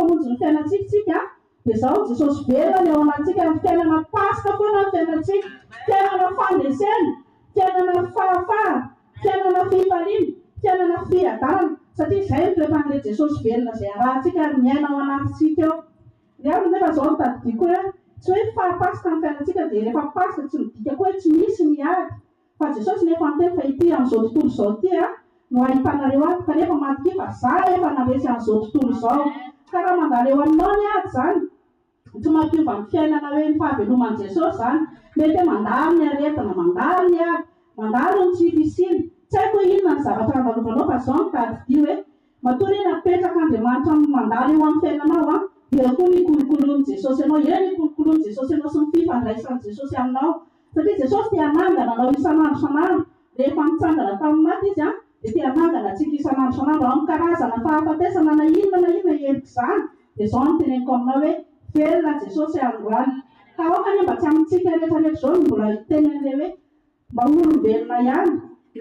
famonjy ny fiainantsika dia izao Jesosy velona ny ao anatsika fiainana pasika foana ny fiainantsika, fiainana fandresena, fiainana fahafaha, fiainana fifaliana, fiainana fiadanana satria izay ny toetr'an'ilay Jesosy velona izay arahantsika ary miaina ao anatintsika eo. Rehefa nefa izao no tadidiko hoe tsy hoe fahapasika ny fiainantsika dia rehefa pasika tsy midika koa hoe tsy misy miady, fa Jesosy nefa ny teny fa ity amin'izao tontolo izao ity no ahitanareo ato kanefa marikivy za efa naresy amin'izao tontolo izao. Ka raha mandalo eo aminao ny ady izany tsy mampiova ny fiainana hoe ny fahaveloman'i Jesosy izany, mety hoe mandalo ny aretina, mandalo ny ady, mandalo ny tsy fisiny, tsy haiko hoe inona ny zavatra andalovanao fa izao no tadidio hoe matoa iny apetraka Andriamanitra mandalo eo amin'ny fiainanao eo koa ny kolokoloan'i Jesosy ianao, eo ny kolokoloan'i Jesosy ianao sy ny fifandraisan'i Jesosy aminao satria Jesosy tia hanangana anao isan'andro isan'andro. Rehefa mitsangana tamin'ny maty izy dia tia hanangana antsika isan'andro isan'andro amin'ny karazana fahafatesana na inona endrika izany. Dia izao no teneniko aminao hoe velona Jesosy androany. Ka aoka anie mba tsy amintsika rehetrarehetra izao no mbola tenen'ilay hoe mba olombelona ihany,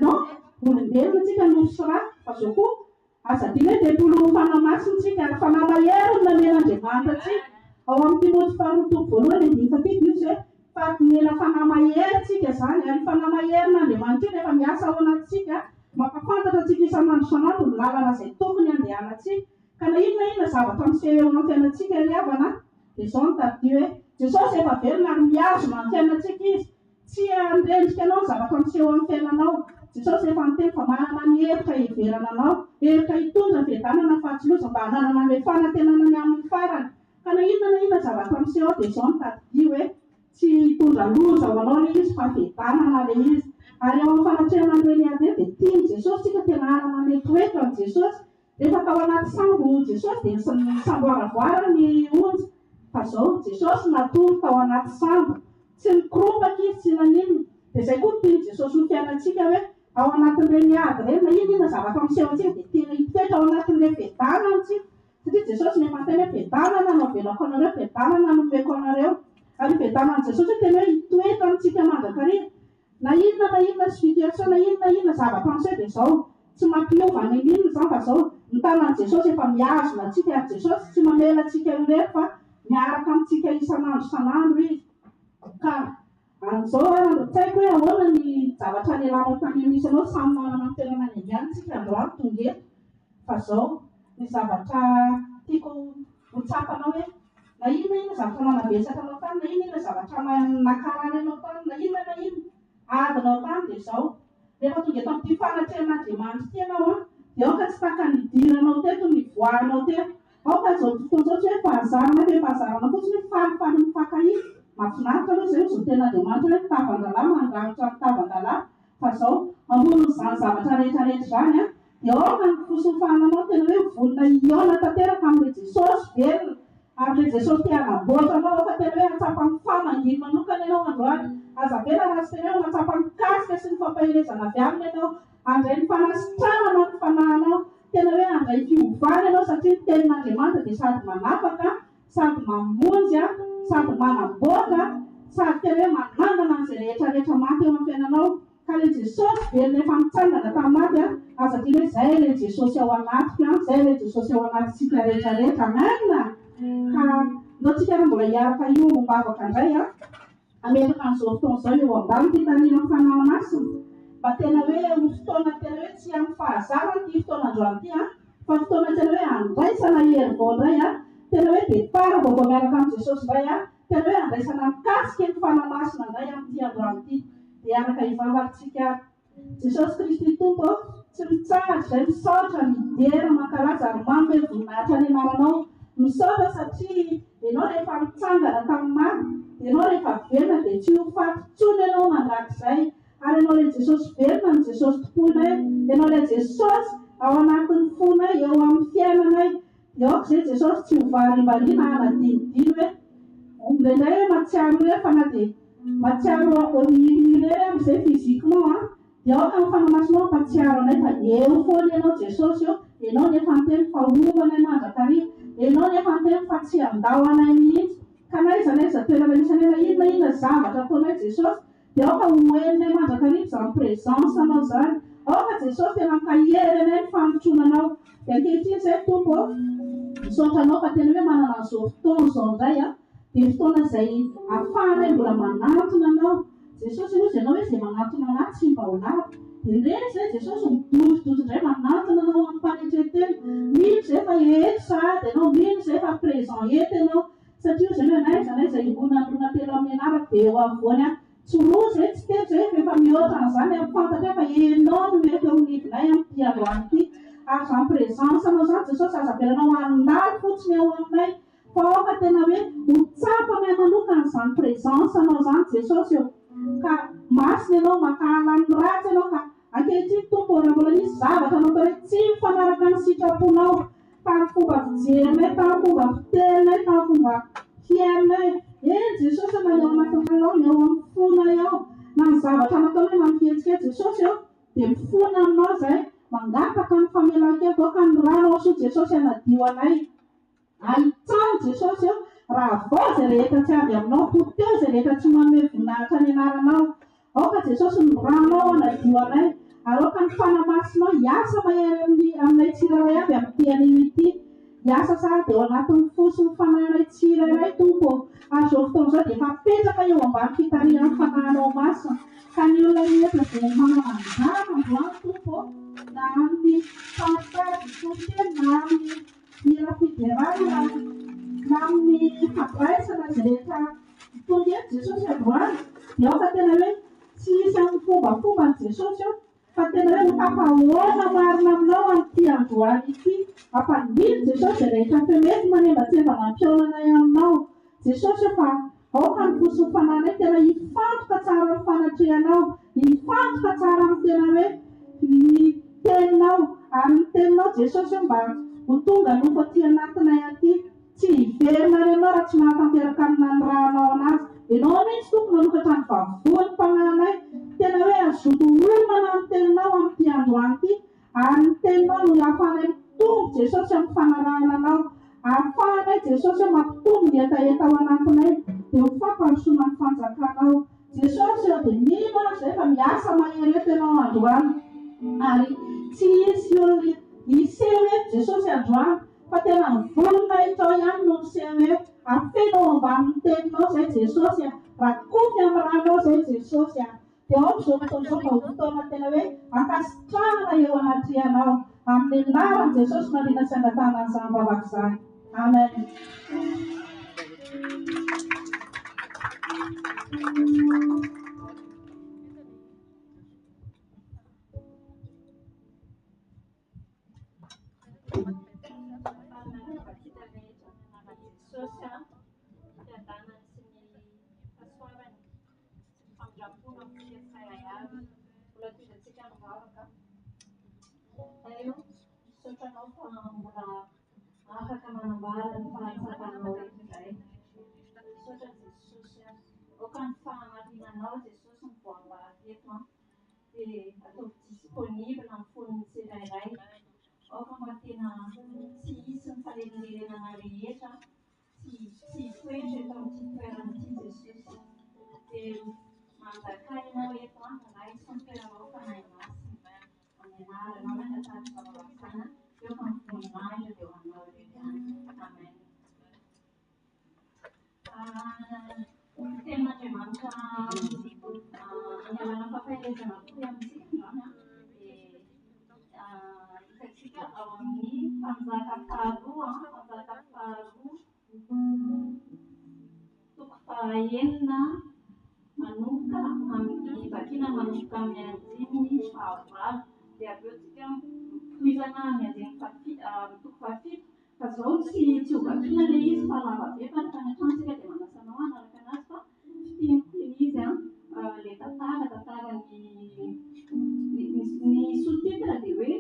non olombelona tsika no sira fa izao koa azadina hoe tontolo fanamasintsika ary fanahy mahery no namen'Andriamanitra tsika. Ao amin'ny Timoty 2:1 fa mila fanahy mahery tsika izany ary fanahy mahery n'Andriamanitra io rehefa miasa ao anatsika mampafantatra tsika isan'andro isan'andro ny lalana izay tokony andehanantsika. Ka na inona zavatra miseho eo amin'ny fiainantsika ry havana dia izao no tadidio hoe Jesosy efa velona ary miazona amin'ny fiainantsika izy, tsy handrendrika anao ny zavatra miseho amin'ny fiainanao. Jesosy efa niteny fa manana ny hevitra hiverana anao, hevitra hitondra fiadanana fahatsiloza mba hananana ilay fanantenana amin'ny farany. Ka na inona zavatra miseho dia izao no tadidio hoe tsy hitondra loza ho anao ilay izy fa fiadanana ilay izy. Ary ao amin'ny fanatrehana an'ireny ady dia tiany Jesosy tsika tena hanana ilay toetrany Jesosy. Rehefa tao anaty sambo Jesosy dia ny sambo aravoara ny onja, fa izao Jesosy natory tao anaty sambo, tsy mikorompaka izy tsy nanino. Dia izay koa tiany Jesosy ny fiainantsika hoe ao anatin'ireny ady ireny na inona zavatra miseho antsika dia tena hitoetra ao anatin'ilay fiadanana antsika satria Jesosy nefa teny hoe fiadanana no avelako anareo, fiadanana no omeko anareo. Ary fiadanan'i Jesosy tena hoe hitoetra amintsika mandrakariva na inona situation na inona zavatra miseho dia izao tsy mampiova ny inona izany fa izao ny tanan'i Jesosy efa miazona antsika ary Jesosy tsy mamela antsika irery fa miaraka amintsika isan'andro izy. Ka amin'izao tsy haiko hoe ahoana ny zavatra lelanao tany misy anao samy manana ny tenana ny antsika androany tonga eto, fa izao ny zavatra tiako hotsapanao hoe na inona zavatra nanabetsaka anao tany, na inona zavatra nakarary anao tany, na inona adinao tany dia izao rehefa tonga eto amin'ity fanatrehan'Andriamanitra ity ianao dia aoka tsy taka ny idiranao teto ny voahanao teto. Aoka izao fotoana izao tsy hoe fahazarana fahazarana fotsiny hoe falifaly mifankahia. Mahafinaritra aloha izay izao ten'Andriamanitra hoe tavan-dalahy mandrangotra ny tavan-dalahy, fa izao mamono izany zavatra rehetrarehetra izany dia aoka ny fosofananao tena hoe volona iona tanteraka amin'ilay Jesosy velona. Ary ilay Jesosy tia hanamboatra anao aoka tena hoe hatsapany famanginy manokana ianao androany. Aza vela raha sy tena hoe mahatsapany kasika sy ny fampaherezana avy aminy ianao, handray ny fanasitranana ny fanahinao, tena hoe handray fiovana ianao satria ny tenin'Andriamanitra dia sady manapaka, sady mamonjy, sady manamboatra, sady tena hoe manangana an'izay rehetrarehetra maty eo amin'ny fiainanao. Ka ilay Jesosy velona efa mitsangana tamin'ny maty aza tiana hoe izay ilay Jesosy ao anatiko, izay ilay Jesosy ao anatintsika rehetrarehetra. Amen. Ka antsika raha mbola hiaraka io mombavaka indray ametraka an'izao fotoana izao eo ambany fitaniana ny fanahy masina mba tena hoe fotoana tena hoe tsy amin'ny fahazarana ity fotoana androany ity fa fotoana tena hoe andraisana hery vao indray tena hoe depara vao miaraka amin'ny Jesosy indray tena hoe andraisana mikasika ny fanahy masina indray amin'ity androany ity. Dia araka hivavakantsika Jesosy Kristy Tompo tsy mitsahatra izay misaotra midera mankalaza ary manome voninahitra ny anaranao. Misaotra satria ianao rehefa mitsangana tamin'ny maty, ianao rehefa velona dia tsy ho faty intsony ianao mandrakizay. Ary ianao ilay Jesosy velona ny Jesosy tomponay, ianao ilay Jesosy ao anatin'ny fonay, eo amin'ny fiainanay. Dia aoka izay Jesosy tsy ho varimbariana hanadinodino hoe indraindray hoe matsiaro hoe fa na dia matsiaro irery amin'izay fizikinao dia aoka ny fanamasinao matsiaro anay fa eo foana ianao Jesosy eo, ianao nefa niteny fa ovanay mandrakariva, ianao nefa niteny fa tsy andao anay mihitsy. Ka na iza toerana misy anay inona zavatra ataonay Jesosy dia aoka hoenonay mandrakariva izany présence anao izany. Aoka Jesosy tena mikahery anay ny famotroana anao. Dia ankehitriny izay Tompo misaotranao fa tena hoe manana an'izao fotoana izao indray dia fotoana izay ahafahanay mbola manatona anao Jesosy io izay anao hoe izay manatona anahy tsy mba ho lavo dia ireny izay Jesosy midorododro indray manatona anao amin'ny fanetretena mino izay fa eto sahady ianao mino izay fa présent eto ianao satria izay hoe anay izay imbonandrona telo amin'ny anarako dia eo afovoany tsy roa izay tsy telo izay efa mihoatra an'izany fantatra fa ianao no eto eo nivonay amin'ny androany ity aza amin'ny présence anao zany Jesosy aza velanao andalo fotsiny ao aminay fa ao fa tena hoe ho tsapanay manokana izany présence anao zany Jesosy eo ka masina ianao makahalany ratsy ianao ka ankehitriny tompo raha mbola nisy zavatra anao tao hoe tsy mifanaraka ny sitraponao tamin'ny fomba fijerinay tamin'ny fomba fitenay tamin'ny fomba fiainay Jesosy na eo anatinao ny eo amin'ny fonay ao na ny zavatra natao hoe mampietsika Jesosy eo dia mifona aminao zay mangataka ny famelan-keloko ka ny rano so Jesosy anadio anay alitao Jesosy eo raha vao izay rehetra tsy avy aminao poteo izay rehetra tsy manome voninahitra ny anaranao ao ka Jesosy ny ranao anadio anay ary ao ka ny fanamasinao hiasa mahery aminay tsirairay avy amin'ny tian'io ity hiasa sahady eo anatin'ny fosiny fananay tsirairay tompo ary izao fotoana izao dia efa petraka eo ambany fitarihan'ny fanahinao masina ka ny olona rehetra dia manana anjara androany tompo na amin'ny fahatady sosialy na amin'ny mila fiderana na amin'ny fampiraisana izay rehetra tonga eto Jesosy androany dia ao ka tena hoe tsy isy amin'ny fombafomba ny Jesosy eo fa tena hoe mitapahoana marina aminao amin'ity androany ity ampanidy Jesosy izay rehetra femety manembatsemba mampiaonanay aminao Jesosy fa ao ka ny fosiny fananay tena hifantoka tsara ny fanatrehanao hifantoka tsara ny tena hoe ny teninao ary ny teninao Jesosy mba ho tonga nofo aty anatinay aty tsy hiverina ianao raha tsy mahatanteraka amina ny rahanao anazy ianao mihitsy tompony manokatra ny vavoan'ny mpagnanay tena hoe azoto olona ny teninao amin'ity androany ity ary ny teninao no ahafahanay mitombo Jesosy amin'ny fanarahana anao ahafahanay Jesosy mampitombo ny etaeta ao anatinay dia ho fampandrosoana ny fanjakanao Jesosy eo dia mino izay fa miasa mahery eto ianao androany ary tsy hisy olona hiseho eto Jesosy androany fa tena mivolona itao ihany no miseho eto afenao ambanin'ny teninao izay Jesosy rakofy amin'ny ranao izay Jesosy dia ao izao fotoana izao mba ho fotoana tena hoe ankasitrahana eo anatrehanao amin'ny anaran'i Jesosy marina sy angatahana an'izany vavaka izany Amen. Sotranao fa mbola afaka manambara ny fahantsakanao iray. Sotra Jesosy ao ka ny fahamarinanao Jesosy ny voambary eto dia atao disponible amin'ny foniny tsirairay. Ao ka mba tena tsy hisy ny fahelelerenana rehetra tsy toetra eto amin'ity toerana ity Jesosy dia mandakainao eto anay sy ny toeranao fanahy masina amin'ny anaranao manatary zavavakana eo ka ny voninahitra dia ho anao ihany. Amen. Tenin'Andriamanitra angalana fahafatesana koa amintsika izany hitantsika ao amin'ny Mpanjaka faharoa toko fahaenina manomboka amin'ny vakina manomboka amin'ny andininy fahavalo dia abeotsika tohizana amin'ny andininy toko fahafito fa izao tsy ho vakina ilay izy fa lava be fa ny fanatrantsika dia manasanao anaraka anazy fa fitiniko izy ilay tantara ny sous-titre dia hoe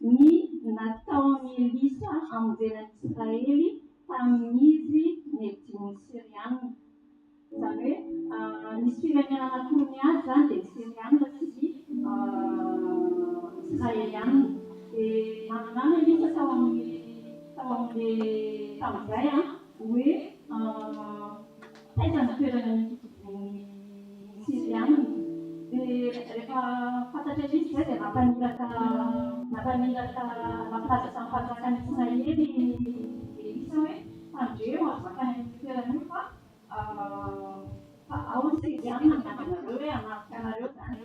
ny nataon'ny Elisa hamonjenan'ny Israely tamin'izy nedin'ny Siriana. Izany hoe nisy firenena anankiroa miady zany dia ny Siriana sy Israeliana. Dia manana Elisa tao amin'ilay tamin'izay hoe taiza ny toerana ny Siriana rehefa fantatra izy zay dia mampamiraka mampilaza sy mampanjakany Israely Elisa hoe andreo azo makany amin'ny toerana io fa ao ny Siriana mianareo hoe hanafika anareo zany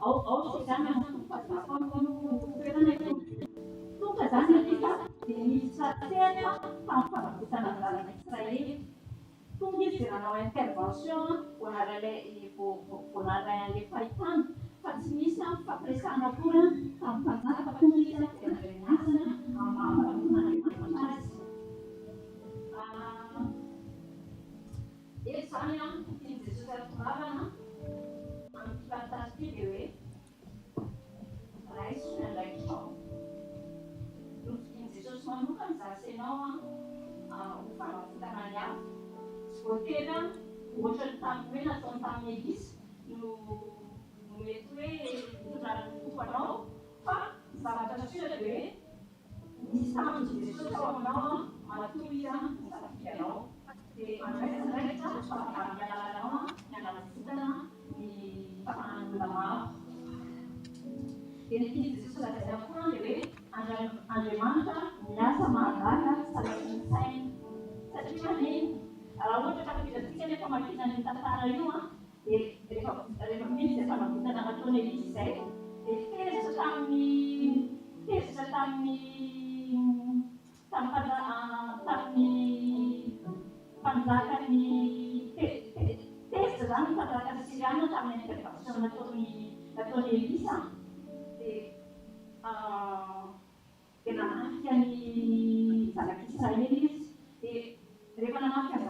ao Siriana fazafako no toerana io. Tonga zany Elisa dia misy satseny tamin'ny fanavotana ny lalana Israely. Tonga izy dia nanao intervention voanaray an'ilay fahitana fa tsy misy fampiresahana akory tamin'ny mpanjaka fa tonga izy dia nandreniasana amampahaton'Andriamanitra azy. Eto zany tiany Jesosy atonavana amin'ny fifantarity dia hoe raiso ny andraikitrao. Novidiany Jesosy manokana zasenao ho fanavotana ny hafa. Tsy voatery ohatra ny tamin'ny hoe nataony tamin'ny Elisa no mety hoe hitondrana ny tompo anao fa zavatra sotra dia hoe misy tamin'ny Jesosy ao aminao matoa izy misafika anao dia andraisandraikitra amin'ny alalanao ny hanavotana ny fahan'olona maro. Dia ny tiany Jesosy lazaina koa dia hoe Andriamanitra miasa mahagaga salaky ny saina satria maneny raha ohatra tafidrantsika rehefa mankina ny tantara io dia rehefa misy dia fanavotana nataony Elisa izay dia tezitra tamin'ny mpanjakany tezitra zany mpanjakany Siriana tamin'ny intervention nataony Elisa dia nanafika ny zanaky Israely izy dia rehefa nanafika ny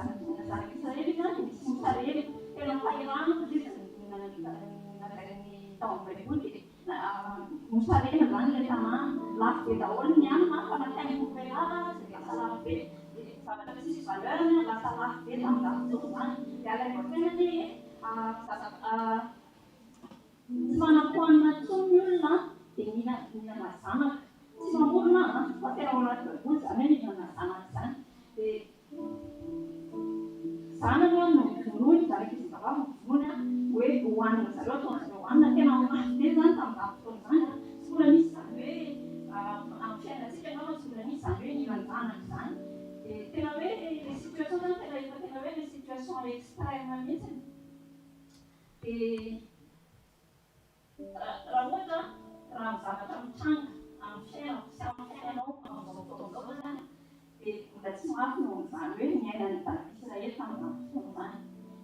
zanaky Israely izy misy Mosarely tena fahirana izy nagarin'ny tao amin'ny baiboly dia Mosarely zany ilay tanàna lafo be daholo ny anana fa natainy gouvernara izay lasa lafo be dia zavatra tsisy valeur lasa lafo be tamin'ny zavotsoa zany dia alaivavena tsy manam-poanina intsony ny olona dia mihinana zanaka tsy mamorona fa tena ao anaty baiboly zany hoe mihinana zanaka zany dia zanaka no vonoiny zanak'izy vavavy vonoiny hoe hohanina zareo ataon'izareo hohanina tena mafy be zany tamin'ny vanim-potoana zany tsy mbola misy zany hoe amin'ny fiainantsika ianao tsy mbola misy zany hoe mihinana zanaka zany dia tena hoe les situations zany tena hoe les situations extrême mihitsiny dia raha ohatra raha zavatra mitranga amin'ny fiainao sy amin'ny fiainanao amin'izao fotoana izao zany dia mbola tsy mafy noho izany hoe miaina ny zanaka Israely tamin'izany fotoana zany.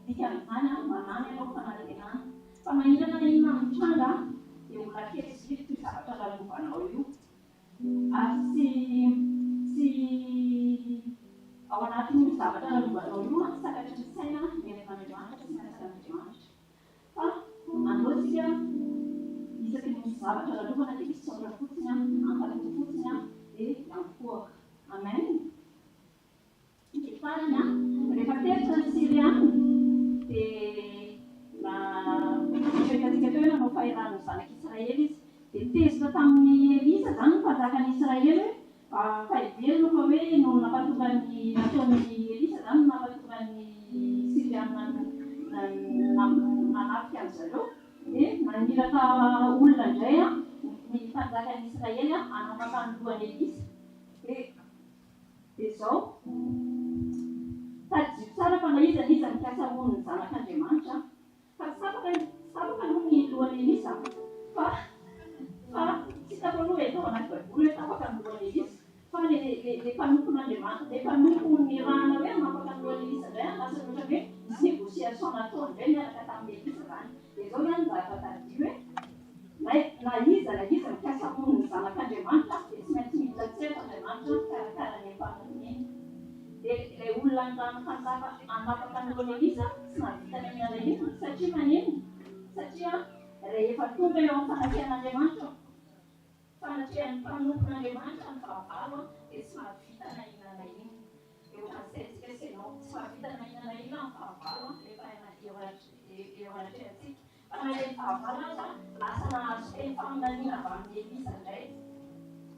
Dikan'izany manana ianao fanantenana fa maninona mitranga dia mbola kely sy toy zavatra lalovanao io ary tsy ao anatin'io zavatra lalovanao io sakatry ny saina miainan'Andriamanitra sy miasan'Andriamanitra fa andaotsika isaky ny misy zavatra lalovana dia misaotra fotsiny ampalito fotsiny dia ampoaka. Amen. Dia farany rehefa teritra ny Siriana dia napetratsika teo hoe nanao fahiran'ny zanaky Israely izy dia tezitra tamin'ny Elisa zany mpanjakany Israely hoe fahiverina fa hoe no nampatongan'ny nataony Elisa zany nampatongan'ny Siriana nanafika an'zareo dia naniraka olona indray ny mpanjakany Israely hanamafany lohan'ny Elisa dia izao tadidio tsara fa na iza mikasa hono ny zanak'Andriamanitra fa tsy tapaka no ny lohan'ny Elisa fa tsy tapaloha eto anaty baiboly hoe tapaka ny lohan'ny Elisa fa le mpanompon'Andriamanitra le mpanompon'ny rahana hoe hanapaka ny lohan'ny Elisa indray lasa ohatra hoe misy négociation nataony indray miaraka tamin'ny Elisa zany dia izao zany zavatra tadidio hoe na iza mikasa hono ny zanak'Andriamanitra dia tsy maintsy miditra tsetra Andriamanitra karakara ny ampanony dia ilay olona nirano hanapaka ny lohan'ny Elisa tsy nahavitany amin'ny alahiny satria maneno satria rehefa tonga eo amin'ny fanafian'Andriamanitra fanatrian'ny mpanompon'Andriamanitra ny fahavalo dia tsy mahavita na inona na inona eo an'izay tsika senao tsy mahavita na inona na inona amin'ny fahavalo rehefa eo anatrehantsika fa na ilay fahavalo aza lasa nahazo teny faminaniana avy amin'ny Elisa indray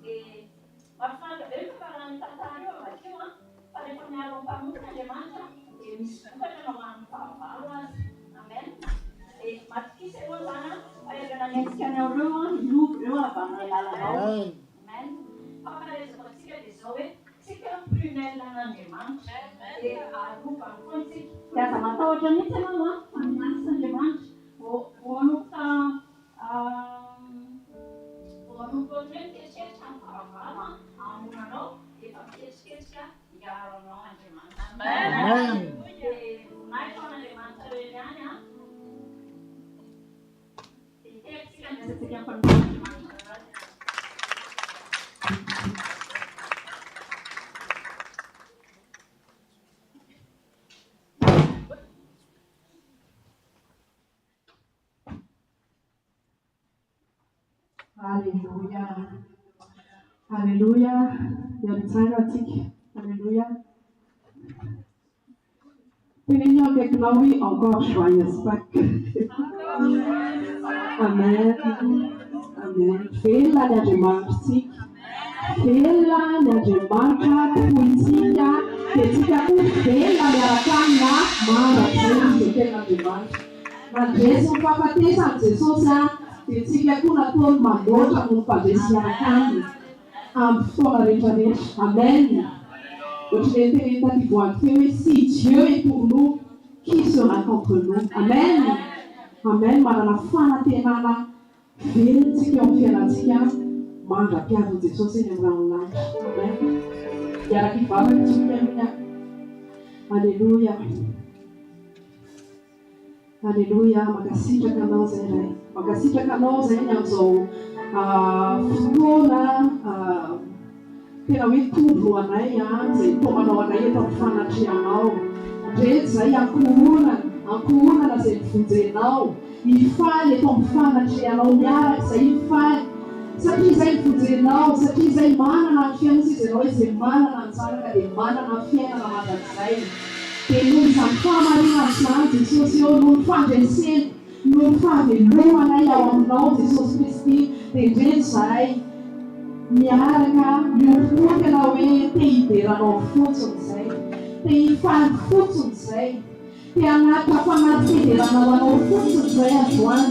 dia mahafinaritra be rehefa raha ny tantara io avakeo fa rehefa miaro amin'ny mpanompon'Andriamanitra dia misy vokatra na ho an'ny fahavalo azy. Amen. Amen. Paparezako tsika dia zao hoe tsika prunelle an'Andriamanitra dia arova ny foana tsika. Dia aza matahotra mihitsy ianao faninasa Andriamanitra vao manomboka hoe miketriketrika amin'ny fahavalo hamonanao efa miketriketrika hiaro anao Andriamanitra. Amen. Dia voninahitra ao an'Andriamanitra hoe ihany dia tsika miasatsika amin'ny Andriamanitra. Alléluia. Alléluia. Alléluia. Tenez-nous avec nous, oui, encore joyeuse Pâques. Amen. Amen. Fela Andriamanitra. Fela Andriamanitra politika ketika fela miaraka na maratsy fela Andriamanitra. Mandresy ny fahafatesany Jesosy dia tsika koa nataony mandoatra no fandresiaraka aminy amin'ny fotoana rehetrarehetra. Amen. Ohatran'ny teny taty voangy teo hoe si Dieu est pour nous, qui sera contre nous? Amen. Amen. Manana fanantenana velontsika eo amin'ny fiainantsika mandra-piavy Jesosy eny amin'ny ranolanitra. Amen. Iaraka ivavaka tsika aminy. Alléluia. Alléluia. Mankasitraka anao zay ray. Mankasitraka anao zay ny amin'izao fotoana tena hoe tondro anay izay tomanao anay eto amin'ny fanatrehanao. Ndrety izay ankohonana izay mivojenao. Hifaly eto amin'ny fanatrehanao miaraka izay hifaly. Satria izay mivojenao, satria izay manana ny fiainana ianao izay manana ny tsaraka dia manana ny fiainana mandrakizay. Dia noho izany fahamarinana izany Jesosy eo noho ny fandreseny, noho ny fahavelomanay ao aminao Jesosy Kristy dia ndrety izahay miaraka io tena hoe te hiberanao fotsiny izay, te hifaly fotsiny izay, te hanatra fanaty fideranao anao fotsiny izay androany,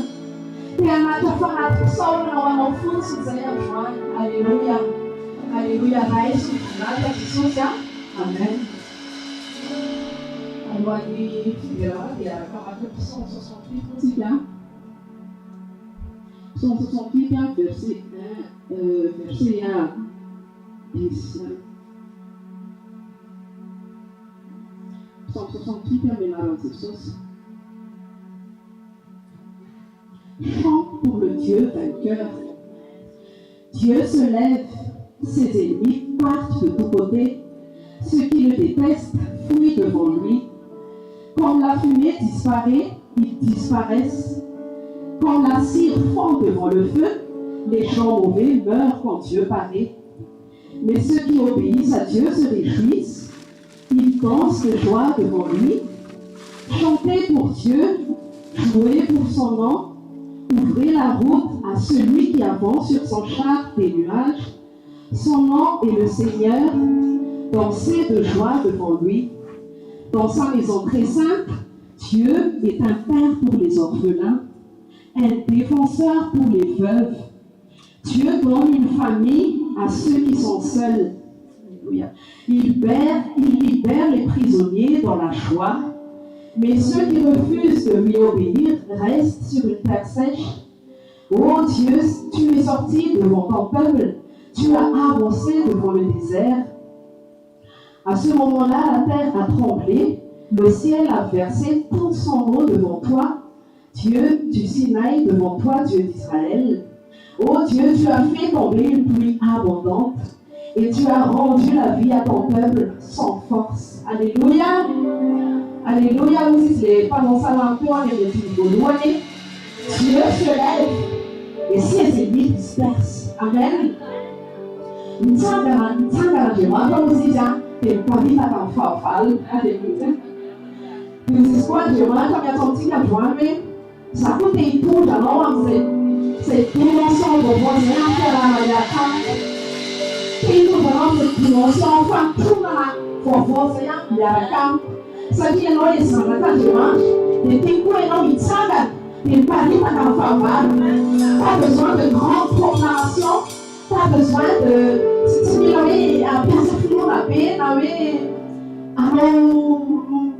te hanatra fanaty fisaorana ao anao fotsiny izay androany. Alléluia. Alléluia. Ray sy voninahitra Jesosy. Amen. Alohan'ny fiderana dia araka maka Psaume 68 tsika. Psaume 68 verset 1 verset 10. Psaume 68 amenaran Jesosy. Chante pour le Dieu vainqueur. Dieu se lève, ses ennemis partent de tous côtés, ceux qui le détestent fuient devant lui. Comme la fumée disparaît, ils disparaissent. Comme la cire fond devant le feu, les gens mauvais meurent quand Dieu paraît. Mais ceux qui obéissent à Dieu se réjouissent. Ils dansent de joie devant lui. Chantez pour Dieu, jouez pour son nom. Ouvrez la route à celui qui avance sur son char des nuages. Son nom est le Seigneur. Dansez de joie devant lui. Dans sa maison très sainte, Dieu est un père pour les orphelins, un défenseur pour les veuves. Dieu donne une famille à ceux qui sont seuls. Il libère les prisonniers dans la joie, mais ceux qui refusent de lui obéir restent sur une terre sèche. Ô Dieu, tu es sorti devant ton peuple, tu as avancé devant le désert. À ce moment-là, la terre a tremblé, le ciel a versé tout son eau devant toi, Dieu du Sinaï devant toi, Dieu d'Israël. Ô Dieu, tu as fait tomber une pluie abondante et tu as rendu la vie à ton peuple sans force. Alléluia. Alléluia. Les Dieu se lève et ses ennemis dispersent. Amen. Cette dimension de voisin cette dimension enfin tout dans la voisin satria ianao le zanak'Andriamanitra dia teny koa ianao mitsangana dia miparita ka mivavahana. Pas besoin de grande proclamation, pas besoin de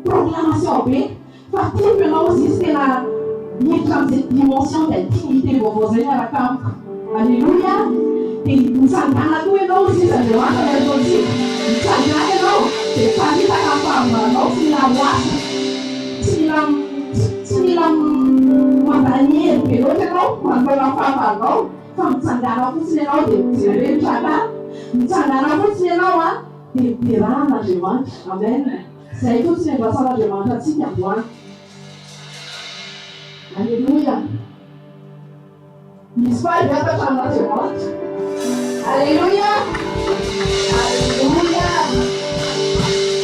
proclamation. Particulièrement aussi, c'est la dimension d'intimité de vos à la camp. Alléluia. Et nous avons aussi, ça nous aussi. C'est pas dit à la femme, non, c'est la voix. C'est la montagne, mais l'autre non, quand la femme non. Femme sangara fusine nao dia mijerentraka ny sangara fotsiny ianao dia mpiran'Andriamanitra. Amen. Izay fotsiny ambasan'Andriamanitra antsika androany. Alléluia. Misy fahibata tran'Andriamanitra. Alléluia. Alléluia.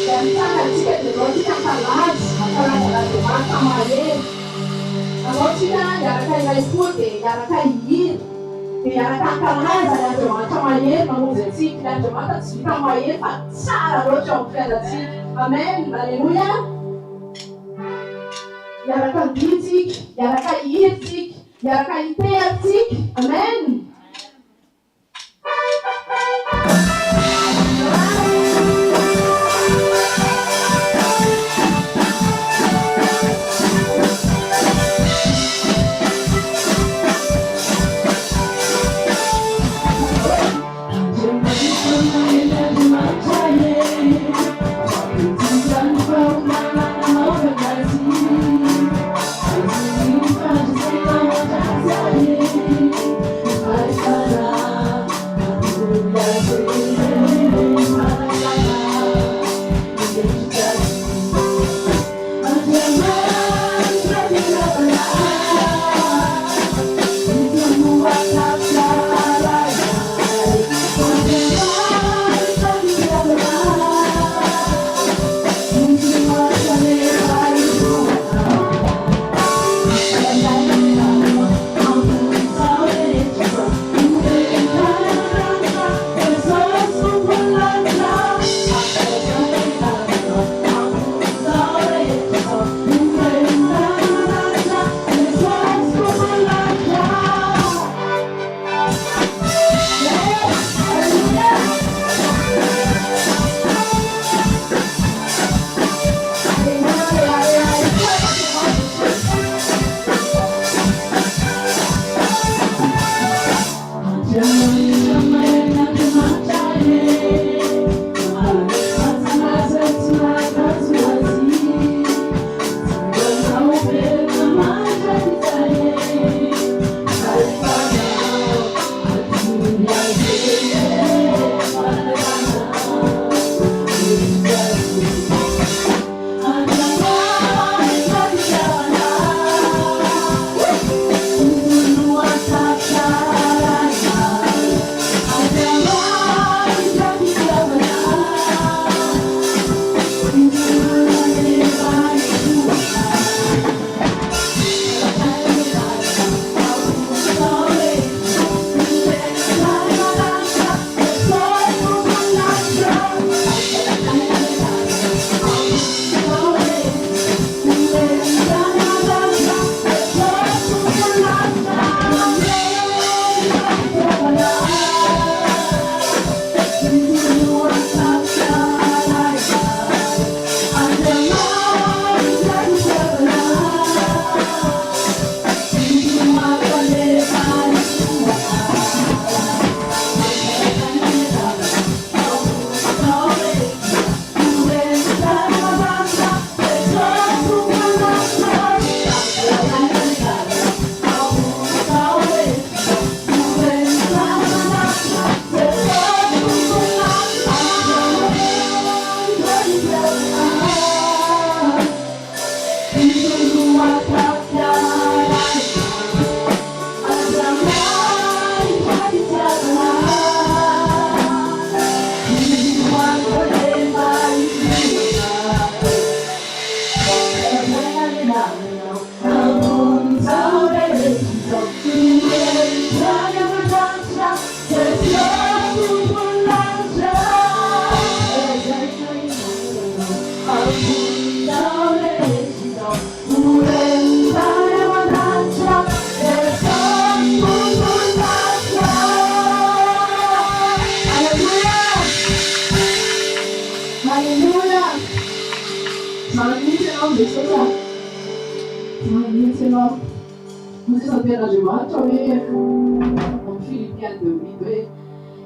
Dia mitanga antsika dia anao tsika mankalazy Andriamanitra mahery. Anao tsika hiaraka ilay fo dia hiaraka hihira. Dia arakakalaza Andriamanitra mahery mamonjy antsika. Andriamanitra tsy vita mahery fa tsara loatra ao amin'ny fiainantsika. Amen. Alléluia. Hiaraka mihintsika, hiaraka hihitsika, hiaraka hitehatsika. Amen.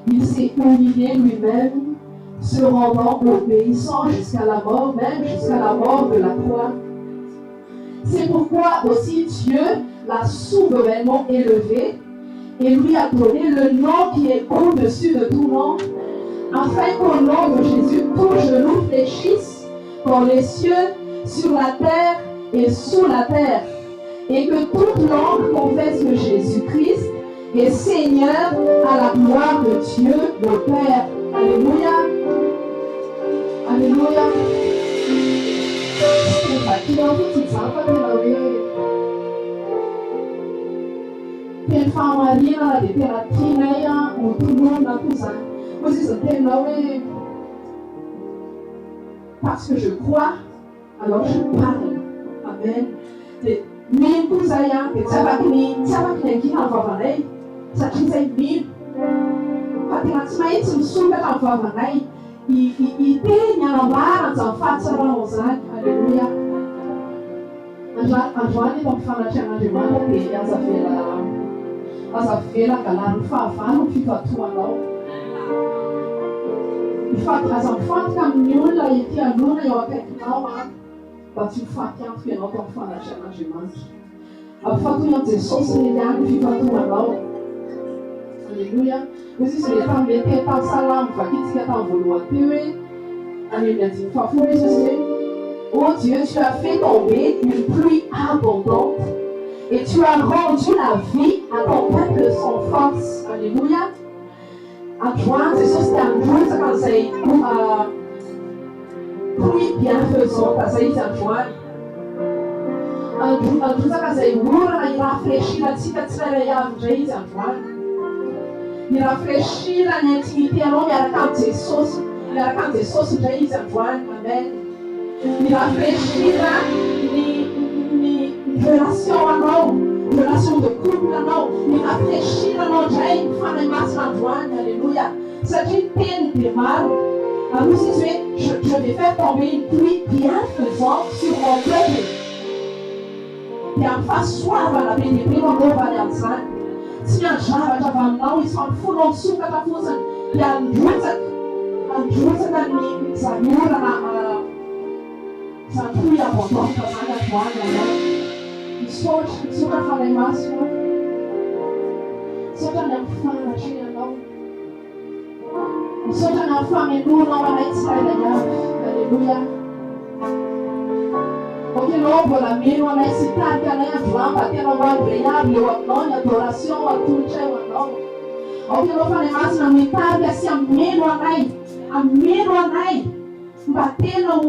Il s'est humilié lui-même, se rendant obéissant jusqu'à la mort, même jusqu'à la mort de la croix. C'est pourquoi aussi Dieu l'a souverainement élevé et lui a donné le nom qui est au-dessus de tout nom, afin qu'au nom de Jésus, tout genou fléchisse dans les cieux, sur la terre et sous la terre, et que toute langue confesse que Jésus-Christ est Seigneur à la gloire de Dieu le Père. Alléluia. Alléluia. Parce que je crois, alors je parle. Amen. Mille kusaya, tsabakini kina vavanay, satria mille. Fatinatsi misongadra vavanay, iteny anambarana zafatsarao zany. Alléluia. Androany eto ampifanatrehan'Andriamanitra dia aza vela angalan'ny fahavalo ny fifatoanao. Aza mifantoka amin'ny olona ety alona eo akaikinao mba tsy mifaty antoka ianao to amin'ny fanatrehan'Andriamanitra. Ampifatoy an' Jesosy ny ihany fifatoanao. Alléluia. Hozy izy rehefa mety tamin'ny salamo vakitsika tamin'ny voalohany teo hoe any amin'ny andiny fahafolo izy hoe oh Dieu, tu as fait tomber une pluie abondante et tu as rendu la vie à ton peuple sans force. Alléluia. Androany Jesosy dia androtsaka an'izay pluie bienfaisante zay izy androany. Androtsaka izay orana irafreshirantsika tsirairay avy indray izy androany. Irafreshira ny intimité anao miaraka amin'ny Jesosy, miaraka amin'ny Jesosy indray izy androany. Amen. Irafreshira ny relation anao, relation de couple anao, irafreshira anao indray mifanahy masina androany. Alléluia. Satria teny dia maro. Alors ici je vais faire tomber une pluie bienfaisante sur mon peuple. Et en face soavana be dia be manovany amin'izany. Tsy miandravatra avy aminao izy fa mifono misokatra fotsiny dia androtsaka ny zanyorana zany abondante zany androany anao. Misaotra fanahy masina, misaotra ny amin'ny fanatrehanao, misaotra ny amin'ny famelonao anay tsirairay avy. Alléluia. Okinao mbola meno anay sy tarika anay androany mba tena hoagréable eo aminao ny adoration atolotra eo anao. Okinao fanahy masina mitarika sy ameno anay mba tena ho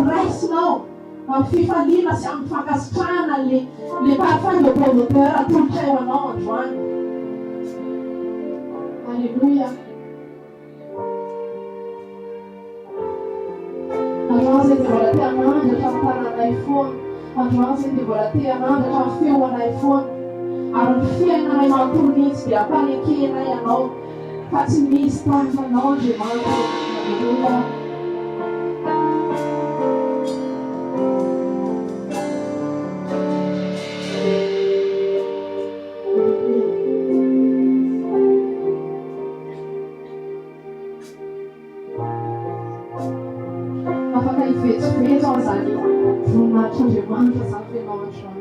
raisinao amin'ny fifaliana sy amin'ny fankasitrahana le parfum de bon odeur atolotra eo anao androany. Alléluia. Androany izay dia mbola te hanandratra amin'ny tananay foana. Androany izay dia mbola te hanandratra amin'ny feonanay foana. Ary ny fiainanay manontolo mihitsy dia hampanekenay ianao fa tsy misy tahaka anao Andriamanitra. Alléluia. Afaka hivezivezy ao izany voninahitran'Andriamanitra izany fiainao androany.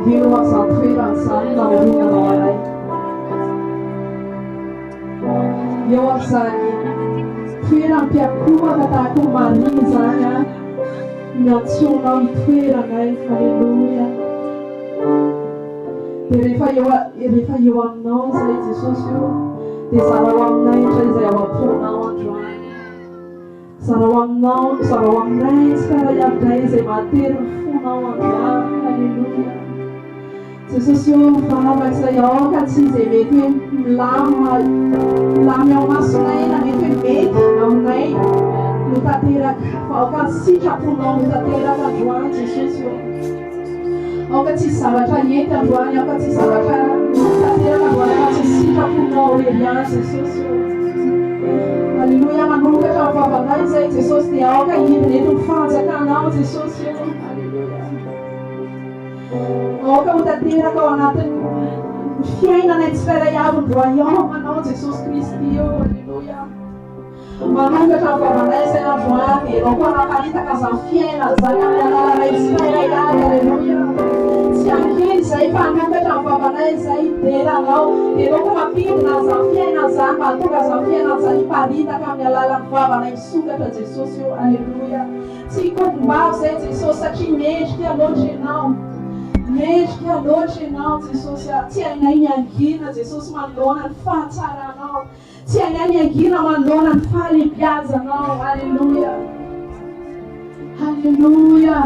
Viu a santuira san na minha hora. Eu asani. Tuira pia kuma kata kumarizanya. Natsuna tuira ngai. Hallelujah. Rehefa eo aminao izay Jesosy io dia zarao aminay izay ao am-ponao androany. Zarao aminay tsy karaha iavitray izay matery ny fonao androany. Halleluja. Jesosy io fanavaka izay aoka tsy izay mety hoe milamy ao masonay na mety hoe mety aminay no tanteraka fa aoka sitraponao no tanteraka androany Jesosy io. Aoka tsy zavatra ety androany, aoka tsy zavatra tanteraka androany, aoka tsy sitraponao leriany Jesosy io. Halleluja, manomboka hatramin'ny vavanay izay Jesosy dia aoka hidina eto mifanjakanao Jesosy io. Halleluja. Aoka ho tanteraka ao anatin'ny fiainanay tsirairay avy ny royaume-anao Jesosy Kristy io. Halleluja. Manomboka hatramin'ny vavanay izay androany dia ianao koa namparitaka izany fiainana izany amin'ny alalanay tsirairay avy. Halleluja. Tsy ankely izay fa hanomboka hatramin'ny vavanay izay hideranao dia ianao koa mampidina izany fiainana izany mba hahatonga izany fiainana izany hiparitaka amin'ny alalan'ny vavanay misokatra Jesosy io. Halleluja. Tsy hikombavy izay Jesosy satria mendrika loatra ianao. Mendrika loatra ianao Jesosy. Tsy hainay niangina Jesosy manoloana ny fahatsaranao. Tsy hainay niangina manoloana ny fahalebiazanao. Halleluja. Halleluja.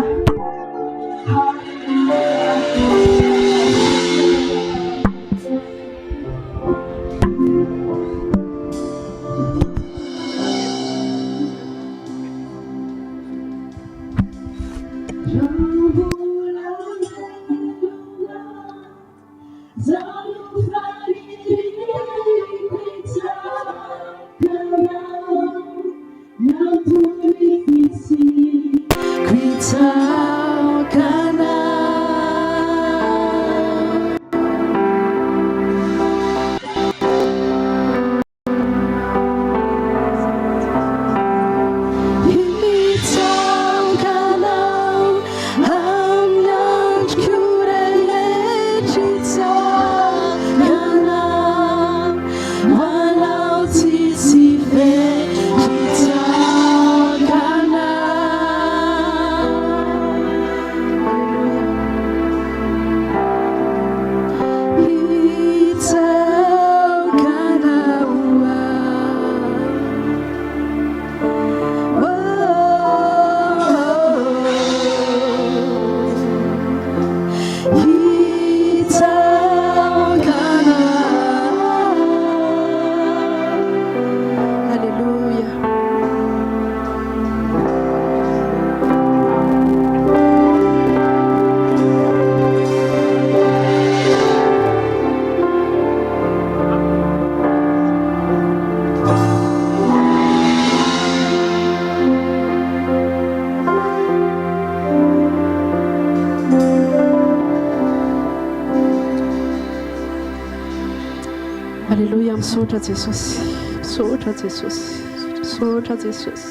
Halleluja, misaotra Jesosy, misaotra Jesosy, misaotra Jesosy.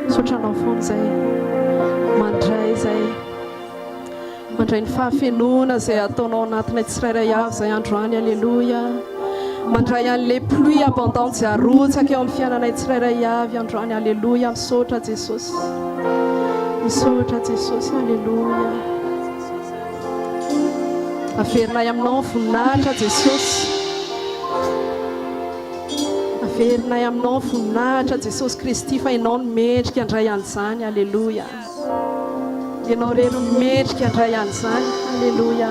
Misaotranao foana izay mandray ny fahafenona izay ataonao anatinay tsirairay avy izay androany. Halleluja. Mandray an'ilay pluie abondante izay arotsaka eo amin'ny fiainanay tsirairay avy androany. Halleluja, misaotra Jesosy, misaotra Jesosy. Halleluja. Averinay aminao voninahitra Jesosy. Averinay aminao voninahitra Jesosy Kristy fa ianao no mendrika andray an'izany. Halleluja. Ianao rery no mendrika andray an'izany. Halleluja.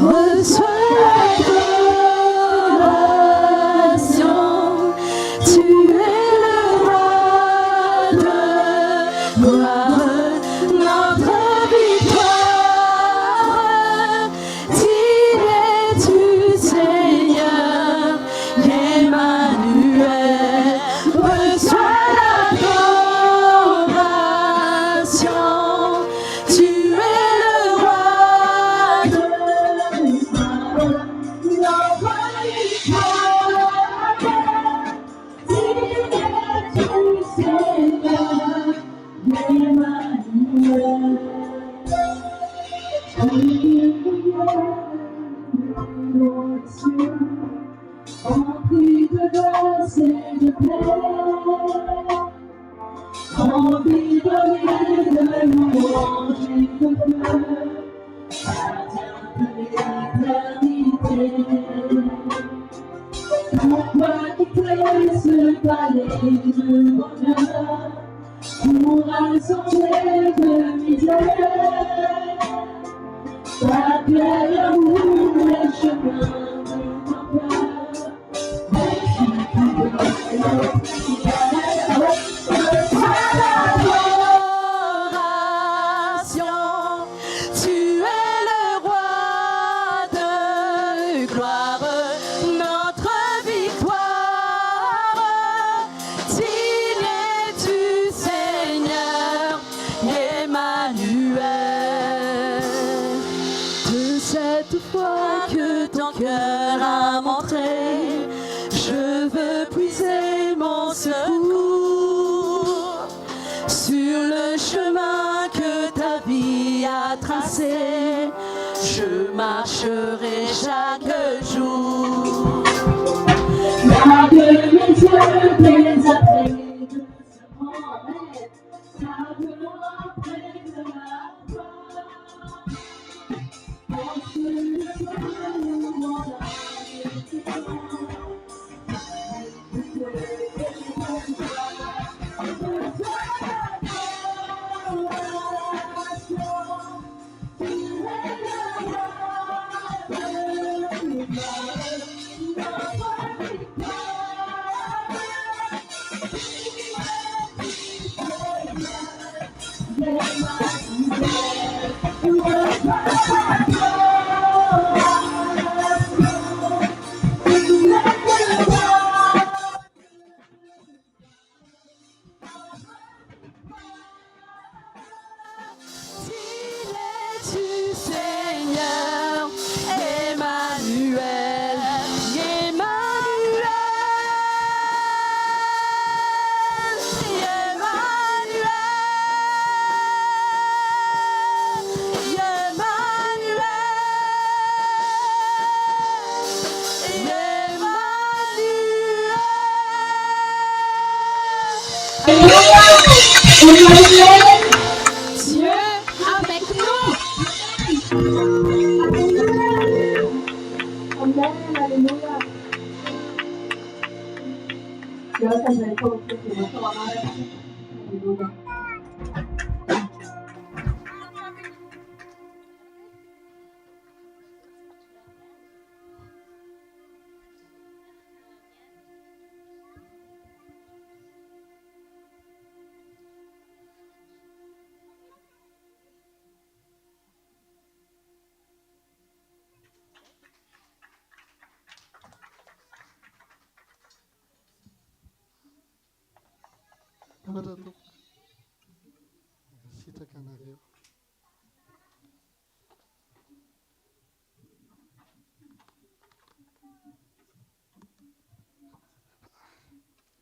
Reçois l'adoration. s'il te plaît. Envie de louange et de fleurs à l'éternité. Pourquoi quitter ce palais de bonheur pour un sentier de misère? Ta pierre amour les chemins de ton cœur. Je marcherai chaque jour. Garde mes yeux des attraits de ce grand-mère, garde-moi près de la croix. Pense le mouvement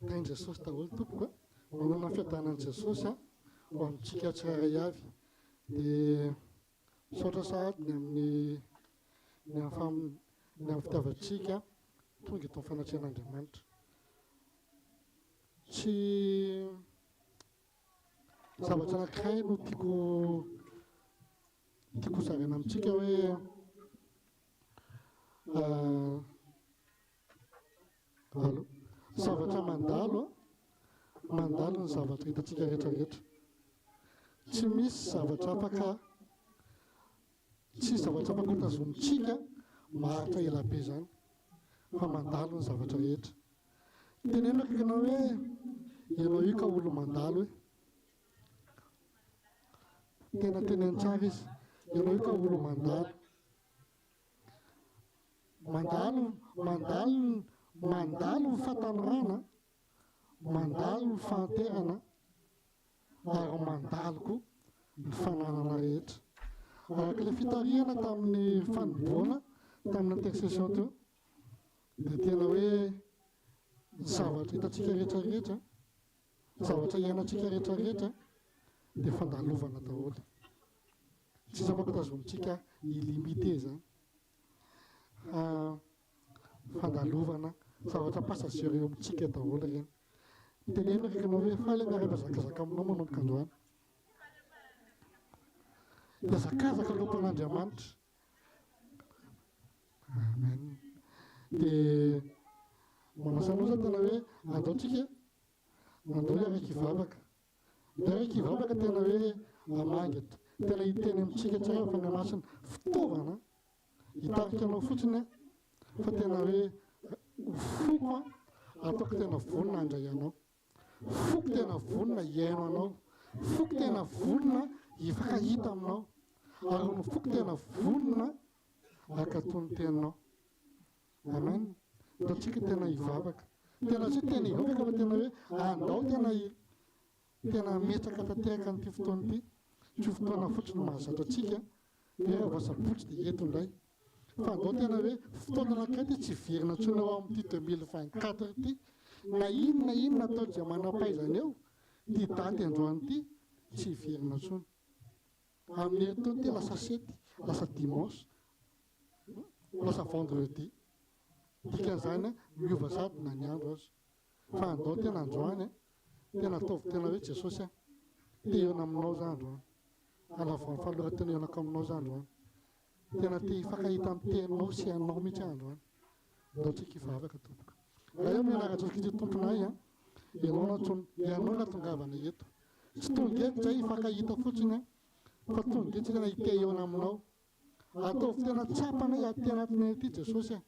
Tain'i Jesosy daholo tompoko manana fiadanan'i Jesosy ho amintsika tsirairay avy dia misaotra sahady ny amin'ny fitiavantsika tonga eto fanatrehan'Andriamanitra. Tsy zavatra anankiray no tiako zarena amintsika hoe zavatra mandalo ny zavatra hitantsika rehetrarehetra. Tsy misy zavatra afaka hotazomitsika maharitra elabe zany fa mandalo ny zavatra rehetra. Tenenako ianao hoe ianao io ka olo mandalo hoe tena teneny tsara izy, ianao io ka olo mandalo ny fatanorana, mandalo ny fahanterana ary mandalo koa ny fananana rehetra. Araka ilay fitarihana tamin'ny fanomboana tamin'ny intercession teo dia tena hoe ny zavatra hitantsika rehetrarehetra, ny zavatra iainantsika rehetrarehetra dia fandalovana daholo. Tsy izy afaka tazomitsika ilimite zany. Fandalovana zavatra passager eo amintsika daholo reny. Teneniko ianao hoe faly miaraka zakazaka aminao manomboka androany. Dia zakazaka lompan'Andriamanitra. Amen. Dia manasanao tena hoe andaotsika andao hiaraka hivavaka. Hiaraka hivavaka tena hoe amangatra. Tena hiteny amintsika tsara fa ny masina fitaovana hitarika anao fotsiny fa tena hoe foko ataoko tena vonona andray anao. Foko tena vonona hiaino anao. Foko tena vonona hifankahita aminao. Ary no foko tena vonona akatony teninao. Amen. Ndaotsika tena hivavaka. Tena tsy tena hivavaka fa tena hoe andao tena metraka tanteraka n'ity fotoana ity. Tsy fotoana fotsiny mahazatra antsika dia vasabotsy dia eto indray. Fa andao tena hoe fotoana anankiray tsy verina intsony ao amin'ity 2024 ity. Na inona atao dia manam-pahaizana eo ty daty androany ity tsy verina intsony. Amin'ny herintaona ty lasa sety, lasa dimanche, lasa vendredi. Dikan'izany miova sady na ny andro azy. Fa andao tena androany tena ataovy tena hoe Jesosy te eona aminao za androany. Alavany fahalohany tena eonako aminao za androany. Tena te hifankahita amin'ny teninao sy anao mihitsy androany. Ndaotsika hivavaka tompoka. Raha eo mianaratra antsika tomponay ianao natongavana eto. Tsy tonga eto zay hifankahita fotsiny fa tonga eto tena hite eona aminao. Ataovy tena tsapanay aty anatiny ity Jesosy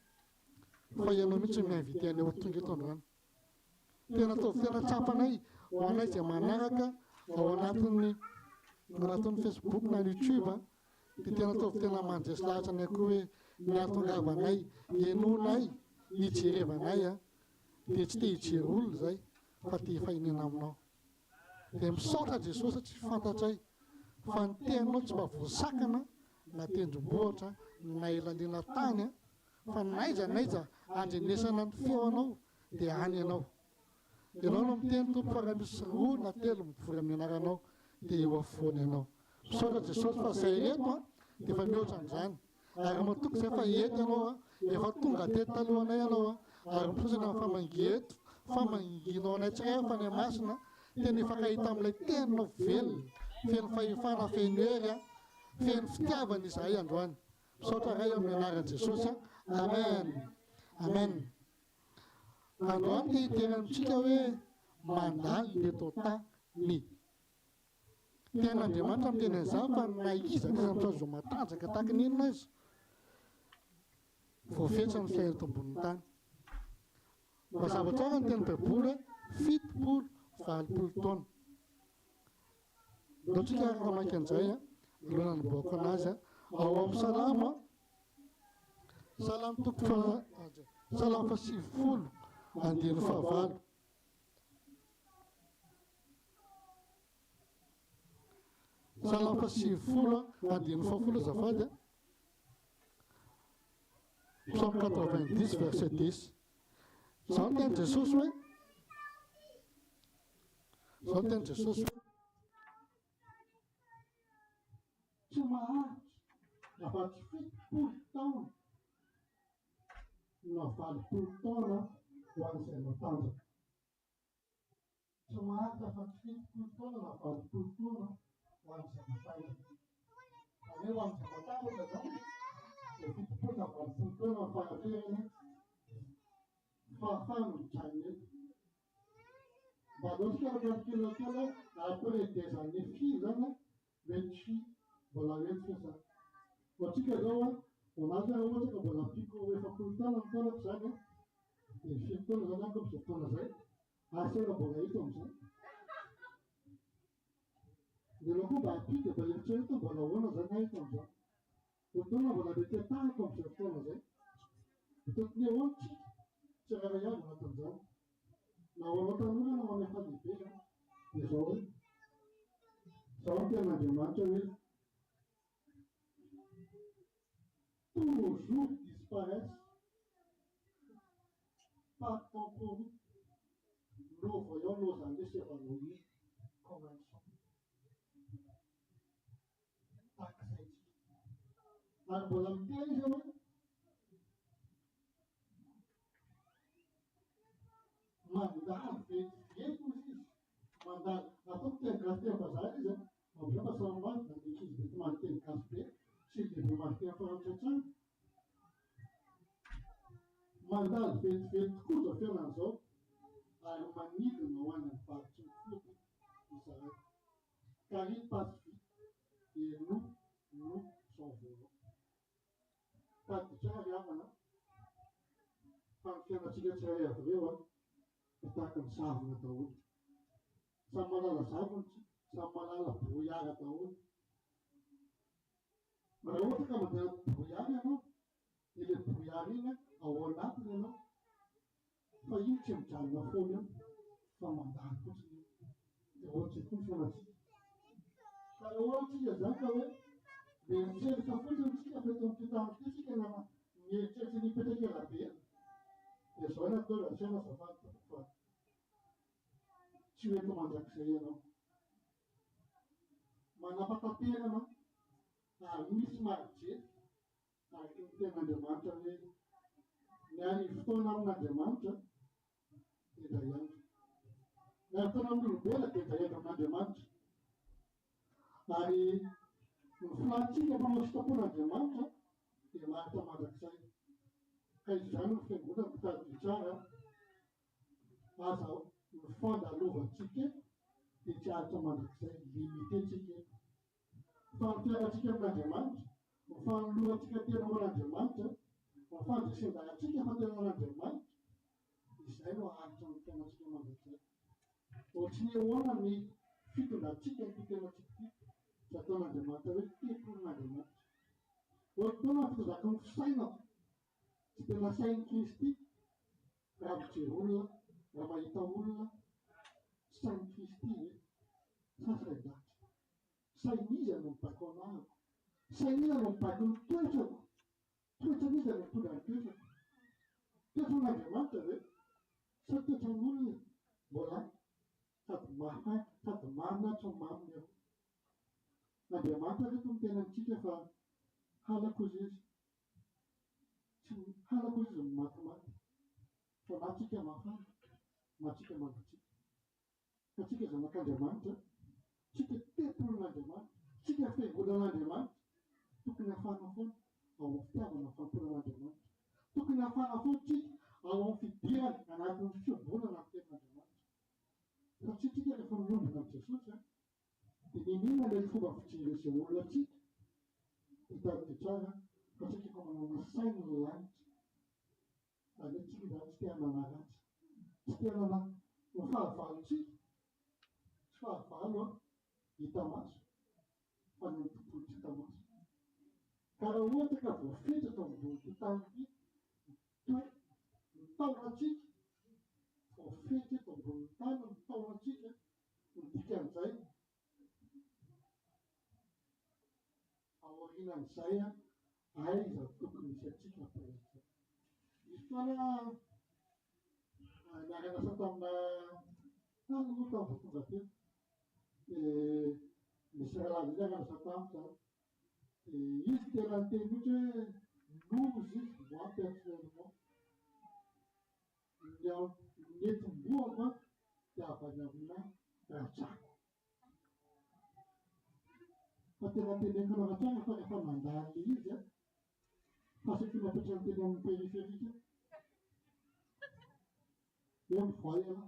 fa ianao mihitsy miinvite anao tonga eto androany. Tena ataovy tena tsapanay ho anay izay manaraka ao anatin'ny Facebook na YouTube dia tena ataovy tena mandresy lahatra anay koa hoe miatongavanay, enonay, hijerevanay dia tsy te hijery olona zay fa te hifahinana aminao. Dia misaotra Jesosy tsy fantatray fa ny teninao tsy mba voasakana na tendrombohitra na elalena tany fa naiza andrenesana ny feonao dia any ianao. Ianao no miteny tompo fa raha misy 2 na 3 mivory amin'ny anaranao dia eo afovoany ianao. Misaotra Jesosy fa zay reto dia efa mihoatra an'izany. Ary matoky zay fa eto ianao efa tonga teto talohanay ianao ary miposana amin'ny famangeto famanginao anay tsiray fa ny masina tena hifankahita amin'ilay teninao velona feno fahefana feno hery feno fitiavana izahay androany. Misaotra ray eo amin'ny anaran'i Jesosy. Amen. Amen. Androany dia hiteny amintsika hoe mandalo leto tany. Tenin'Andriamanitra miteny an'izany fa na iza azo matanjaka tahaka ny inona izy voafetra ny fiainana eto ambonin'ny tany. Mazava tsara ny teny baiboly 720 taona. Ndaotsika araka maiky an'izay alohan'ny niboako anazy ao amin'ny Salamo Salamo 7 andiny fahavalo. Salamo 7 andiny fahavalo azafady. Psaume 90 verset 10. Zao ny teny Jesosy hoe tsy maharitra afa-tsy 70 taona na 80 taona ho an'izay matanjaka. Tsy maharitra afa-tsy 70 taona na 80 taona ho an'izay matanjaka. Any ho an'izay matanjaka zany dia 70 na 80 taona ny faraterany fahafahana mijanona eto. Mba loatsika raha kely après des années filles zany mety fi mbola mety fa atsika zao onazy raha ohatra ka mbola piko 70 taona ny taonako zany dia 7 taona zany ako amin'izay fotoana zay ary tena mbola hita amin'izay. Dia loha koa mba apika mba eritrereto mbola ahoana zany ahita amin'izao. Fotoana mbola mety atahako amin'izay fotoana zay. Tokony ahoana tsika tsy raha ihany anatin'izany. Na ho anao tanora na ho anao efa lehibe dia zao hoe zao ny tenin'Andriamanitra hoe tous nos jours disparaissent par temps pour nous. Nous voyons nos années s'évanouir comme un son. Aksaity. Ary mbola miteny izy hoe mandalo vetivety koa zao fiainan'izao ary manidina ho any amin'ny faritsy ny fody izahay ka ry pasy eno no saovolo tady tsara havana fa ny fiainatsika tsiray avy ireo a tahaka ny savona daholo samy malala zavony samy malala brouillard daholo raha ohatra ka mandeha brouillard ianao ile brouillard iny ao anatiny ianao fa iny tsy mijanona foana io fa mandalo fotsiny dia ohatsy koa ny fiainatsika ka raha ohatra iza zany ka hoe mieritreritra fotsiny tsika feto am'tytany ty tsika na mieritreritsy nipetraka elabe dia zao ny atao raha fiaina azafady fa tsy hoento mandrakizay ianao manapataperana ary misy marijety ary ny ten'Andriamanitra hoe miary fotoana amin'Andriamanitra dia da iandro miary fotoana amin'olombela dia da iandro amin'Andriamanitra ary ny filatsika mpanao fitapon'Andriamanitra dia maritra mandrakizay ka izany ny fiangonana mitady tsara aza ny fandalovantsika dia tsy aritra mandrakizay limitentsika fa ny fiainatsika amin'Andriamanitra ny fanolorantsika tena ho an'Andriamanitra ny fandresendahantsika fa tena an'Andriamanitra izay no aritra ny fiainatsika mandrakizay ohatsy ny ahoana ny fitondratsika ny tenatsika ty tsy ataon'Andriamanitra hoe tempon'Andriamanitra ohatona fitondraky ny fisainako tsy tena sain'ny Kristy raha mijery olona raha mahita olona sain'ny Kristy hoe sasaidaty sain'iza no mibaiko anahako sain'iza no mibaiko ny toetrako toetraniza no mitondra ny toetrako toetran'Andriamanitra ve sa toetran'olona mbola sady mahay sady marina tsy maminy aho Andriamanitra reto ny tenantsika fa halako izy tsy halako izy ny matimaty fa na tsika mafana na tsika mangatsika fa tsika zanak'Andriamanitra tsika tempon'Andriamanitra tsika fiangonan'Andriamanitra tokony hafana foana ao amin'ny fitiavana famporan'Andriamanitra tokony hafana foana tsika ao amin'ny fidirana anatin'ny fiangonana amin'ny tenan'Andriamanitra satria tsika rehefa miombona amin'i Jesosy dia ninona ilay fomba fijery izay olona tsika hitady tsara fa tsika efa manana saina ny lanitra ary tsika zany tsy tia hanana ratsy tsy tia hanana ny fahavalontsika tsy fahavalo hita maso fa ny tontolo tsy hita maso ka raha ohatra ka voafetraka ambony ty tany ty ny taonatsika voafetraka ambony tany ny taonatsika ny dikan'izay aorianan'izay aiza tokony misy atsika ampahitsy misy foana niarana sa tamina tany moa tamin'ny tonga teto dia misy raha izy niarana sa taminy zany izy tena nyteny mihitsy hoe lozy moi personnellement nentim-boako dia avany amina ratsako fa tena teneniko na ratsaka fa rehefa mandany izy fa saky mapetra ny teny amin'ny périphérique eo mivoay ana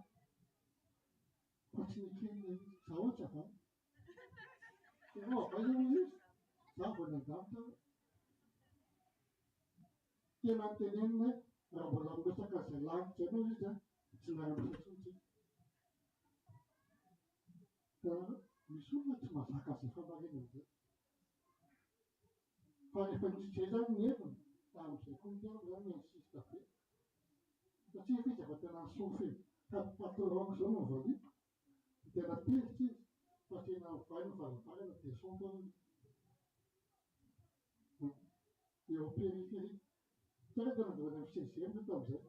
fa tsy nikeny izy za ohatsy avany tena avay eo izy za vao nandanitra tena nytenenina raha mbola miresaka zay lanitra ianao izy tsy miara-misatsontsika misy olona tsy mazaka zay famarina an'izay fa rehefa nisy zay zany ny heviny da amin'izay koa ny tiako zany insiste be satria efa izy efa tena nisofy patron zao no valia tena teritra izy fa tena vai ny varavarana dia sompa eo périphérique tsara tena androany amin'ny seizième tamin'izay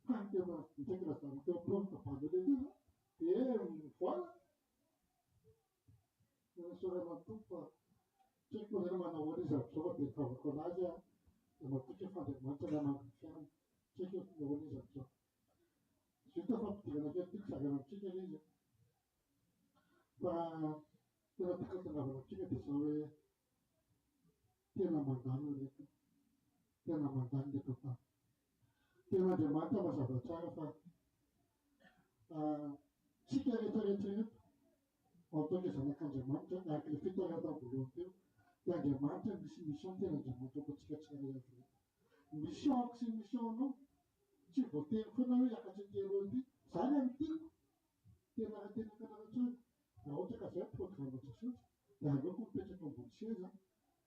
fa tena nitsaika lazany teo porte bandelezy dia mivoala tena sorana tompo fa tsy haiko moa zany manahoana izy amin'izao fa dia favako anazy dia matoky fandriamanitra namangy ny fiainana tsy haiko nahoana izy amin'izao justa fampidirana kely tiako zarana amintsika ilay izy fa tena tiako tangavana amintsika dia zao hoe tena mandany reto tena mandany reto tany Tean'Andriamanitra mazava tsara fa tsika rehetrarehetra eto ao ataon'ilay zanak'Andriamanitra araka ilay fitoerana voalohany teo dia Andriamanitra misy mission tean'Andriamanitra ao antsika tsara avy eto. Mission sy missionanao tsy voatery foana hoe hiakatra telo ity zany any tiako tena raha tsara raha ohatra ka zay programme Jesosy dia aleoko mipetraka ambony seza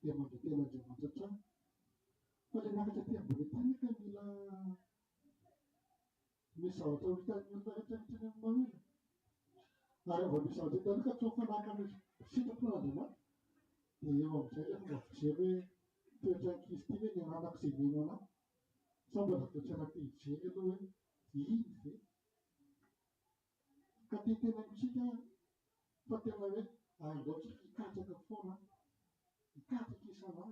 dia mandray tean'Andriamanitra tsara fa ilay miakatra ty ambony ety ka mila misy zavatra ho hitan'ny olona rehetrarehetra ny amin'ny mahomena ary vao misy zavatra hitany ka tsy mifanaraka amin'ny fitompon'Andriamanitra dia eo amin'izay rehefa mba fijery hoe toetran'Kristy hoe ny ananako izay mino anahy sa mbola toetrana te hijery aloha hoe iny ve ka ty tena mitsika fa tena hoe andaotsika hikatraka foana hikatraka isan'andro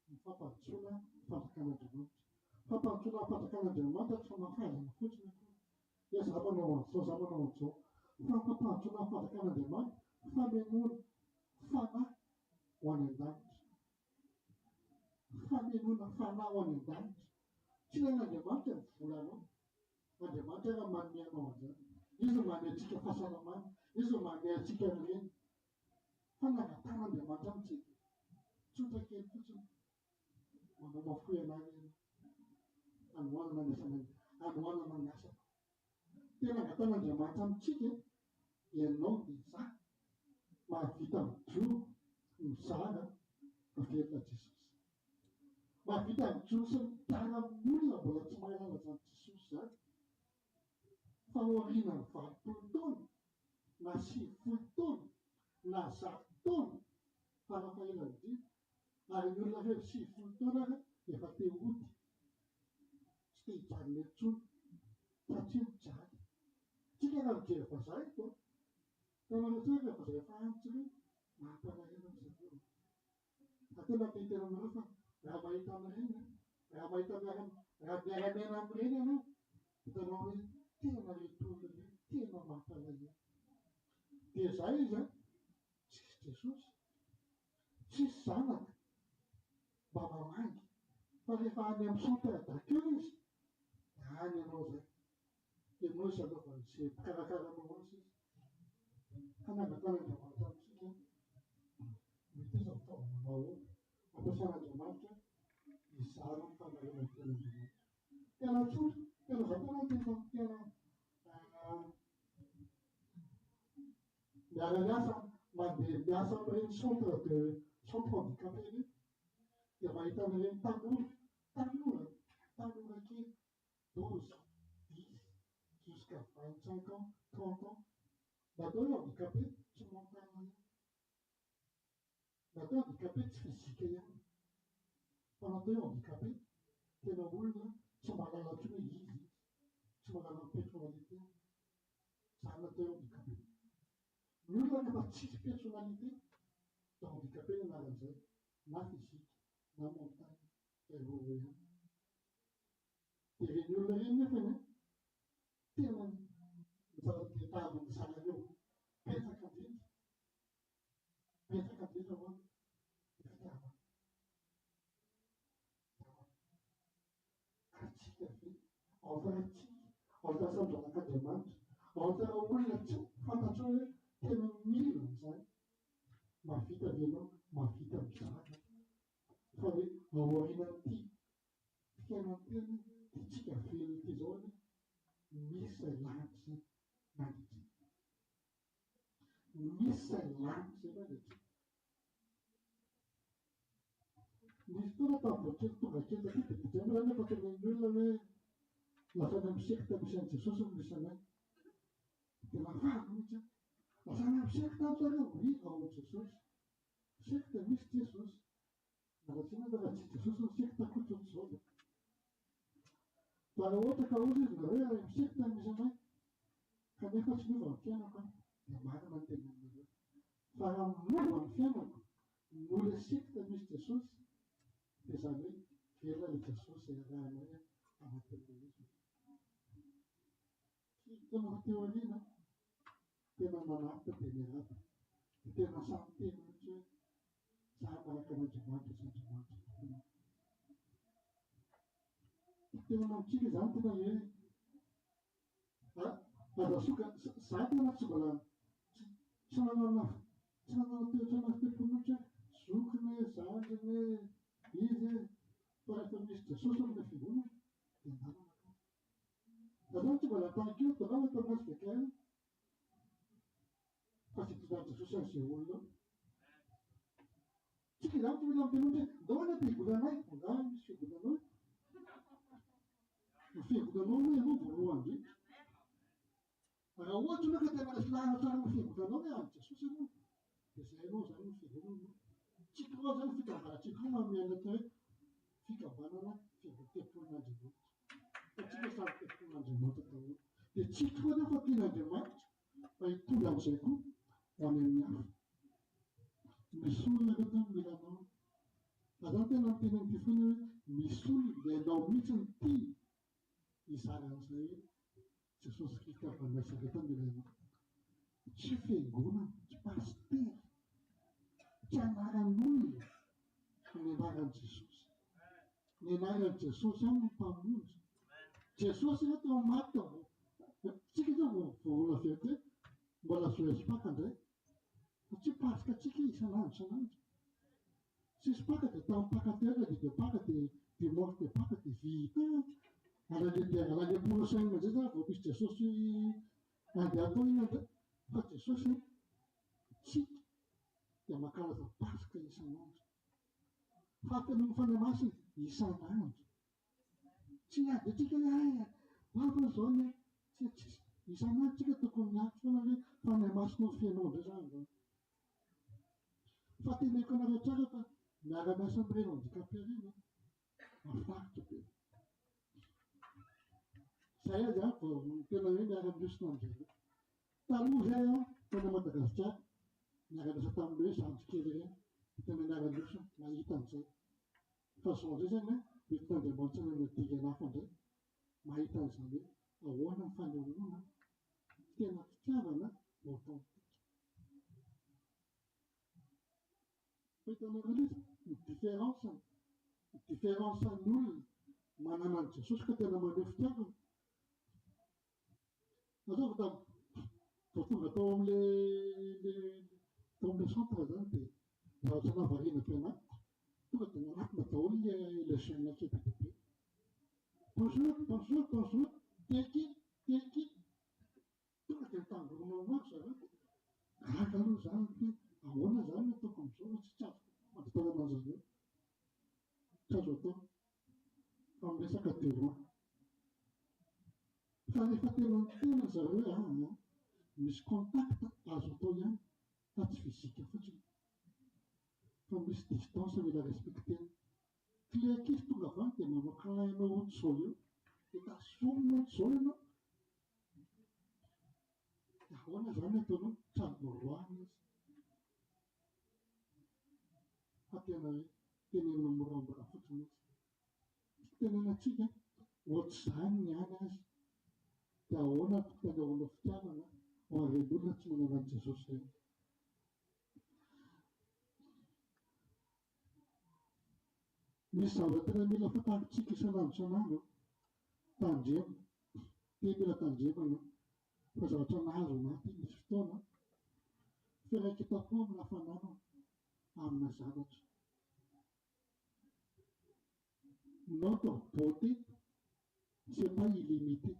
ny fampandrosoana fanjakan'Andriamanitra. Fampandrosoana fanjakan'Andriamanitra tsy famafazana fotsiny akory hoe za manao an'izao za manao an'izao fa fampandrosoana fanjakan'Andriamanitra famemoana fanahy ho any an-danitra famemoana fanahy ho any an-danitra tsy ilay n'Andriamanitra ny volanao Andriamanitra raha manome anao an'izany izy no manome antsika fahasalamana izy no manome antsika an'ireny fa nanatan'Andriamanitra amintsika tsotra kely fotsiny manao mafoy anahy eny anohanana ny asana anohanana ny asako tena nangatan'Andriamanitra amintsika ianao dia izaho mahavita mijoro mizara avelona Jesosy mahavita mijoro sy mitara-olona mbola tsy mahalala zany Jesosy zany fa aoriana ny 20 taona na 50 taona na 100 taona farafaela indrindra ary ny olona rehetra 50 taona ary efa te hody tsy te hijanona intsony satria mijaly tsika raha mijery vazaha eto tanana tsara rehefa zay efa antitra reo mampalahelo ny zareo fa tena te hitena aminareo fa raha mahita an'ireny raha mahita raha miara-miaina amin'ireny ianao hitanao hoe tena retolo re tena mampalahelo dia zay izy tsisy Jesosy tsisy zanaka mba mamangy fa rehefa any amin'ny centre d'accueil izy da any ianao zay ianao izy anaovany izay mpikarakarana azy izy ka nangatan'Andriamanitra amintsika mety izy fitaovana maholo ampiasan'Andriamanitra izara ny fanarenany tean'Andriamanitra tena tsotra tena za tena miara-miasa mandeha miasa amin'ireny centre handicapé reny dia mahita an'ireny tanora kely 12, 10 jusqu'à 25 ans 30 ans natao hoe handicapé tsy mental ihany natao handicapé tsy fizika ihany fa natao hoe handicapé tena olona tsy mahalala intsony hoe izy tsy mahalala ny personnalité zany natao hoe handicapé ny olona nefa tsisy personnalité da handicapé ny anaran'izay na fizika na mental erreur ihany dia reny olona reny nefany tena zava-dehitan'ny zanareo betsaka indrindra ho ny fitiavana ka tsika ve ao faratsika ao fasan'ny zanak'Andriamanitra ao tena olona tsy fantatro hoe tena mila an'izany mahavita venao mahavita mizara fa hoe aorianan'ity fiainantena ty tsika velona ty zao any misy izay lanitra mandritsika misy izay lanitra zay mandritsika nisy fotoana tamin'izao tonga kely taty dia didramy zany efa tenen'ny olona hoe lasa any amin'ny sekta misy an'i Jesosy no misy anay dia lafary mihitsy lasa any amin'ny sekta amin'izareo ao Jesosy sekta misy Jesosy naratsina fa raha tsy Jesosy ny sekta koa zao fa raha ohatra ka ozy izy nareo ary amin'ny sekta misy anay kanefa tsy miova ny fiainako dia marina ny tenenareo fa raha miova ny fiainako no le sekta misy Jesosy dia zany hoe velona le Jesosy izay arahanay anatin'ilay izy tena teoriana tena manapita dia miarapa tena samy tena mihitsy hoe za maraka an'Andriamanitra sy Andriamanitra tokoa tena mantsika zany tena hoe azasoka za tena tsy mbola tsy nanana toetranafipeponitra zokiny zandriny izy fa rehefa misy Jesosy amina fivonana dia andanana ka za zany tsy mbola tahak'io tanao tanazy bekay fa fitondrany Jesosy an'izay olona tsika zany tsy mila miteloatra ndao any am-piangonanay angany misy fiangonanao ny fiangonanao moa ianao voalohany indrindra raha ohatra anao ka tena filahana tsara ny fiangonanao hoe any Jesosy ianao dia zay anao zany ny fiangonana tsika koa zany fikambanantsika koa mamianatra hoe fikambanana tempolin'Andriamanitra fa tsika samy tempolin'Andriamanitra daholo dia tsika koa nefa tian'Andriamanitra fa hitondra an'izay koa ho any amin'ny hafa misy olona ka tao milanao azany tena miteny amin'ity foana hoe misy olona dia ianao mihitsy ny tia izaran'izay Jesosy Kristy avy Nazareta milainao tsy fiangonana tsy pastery tsy anaran'olona ny anaran'i Jesosy ny anaran'i Jesosy any ny mpamonjy Jesosy reto ao maty tsika zao voaona vety hoe mbola zoesipaka indray satria pasika tsika isan'andro tsisy paka dia tamin'ny paka tena dia paka dia dimanche dia paka dia vita alalepolo saina amizay zany vao misy Jesosy andeha atao iny andray fa Jesosy tsika dia mankalaza pasika isan'andro fahafelon'ny fanahy masina isan'andro tsy ady atsika vava zao ny tsisy isan'andro tsika tokony miafy foana hoe fanahy masina ny fianao indray zany fa teneko anareo tsara fa miara-miasa amin'ireny handikampireny mahafinaritra be zay azy vao tena hoe miara-miosina amin'izay taloha zay tena Madagasikara miara-miasa tamin'ilay hoe zandrikely ireny tena miara-miosina mahita an'izay fa zao ndray zany entin'Andriamanitra ny diry anafa indray mahita an'izany hoe ahoana ny fanehoana tena fitiavana no ataontsika fahitanareo izy ny différencen'ny olona manana an' Jesosy ka tena maneho fitiavana azao vao tonga tao amin'ilay centre zany dia raha tsy nahavariana mpianatra tonga dia nanatona daholo le jeune kely be dia be bonjour teky tonga dia mitangorona maro zareo gaga aloha zany hoe ahoana zany no ataoko amin'izao tsy azo mandritana an'zareo tsy azo atao fa miresaka deroa fa rehefa tena zareo hoe misy contact azo atao ihany fa tsy fizika fotsiny fa misy distance mila respectena cleky izy tonga avany dia manao kalainao ohatry zao eo dia tasomina ohatry zao ianao dia ahoana zany ataonao tsy azo morohana izy fa tena hoe tenena moramora fotsiny izy tenenantsika ohatry zany ny any azy dia ahoana fanehoana fitiavana ho aren'olona tsy manana an' Jesosy ireny misy zavatra tena mila fantaritsika isan'andro tandrema mila tandremana fa zavatra nahazo maty misy fotoana firaiketam-po amin'ny hafanana amina zavatra notre beauté c'est pas illimité.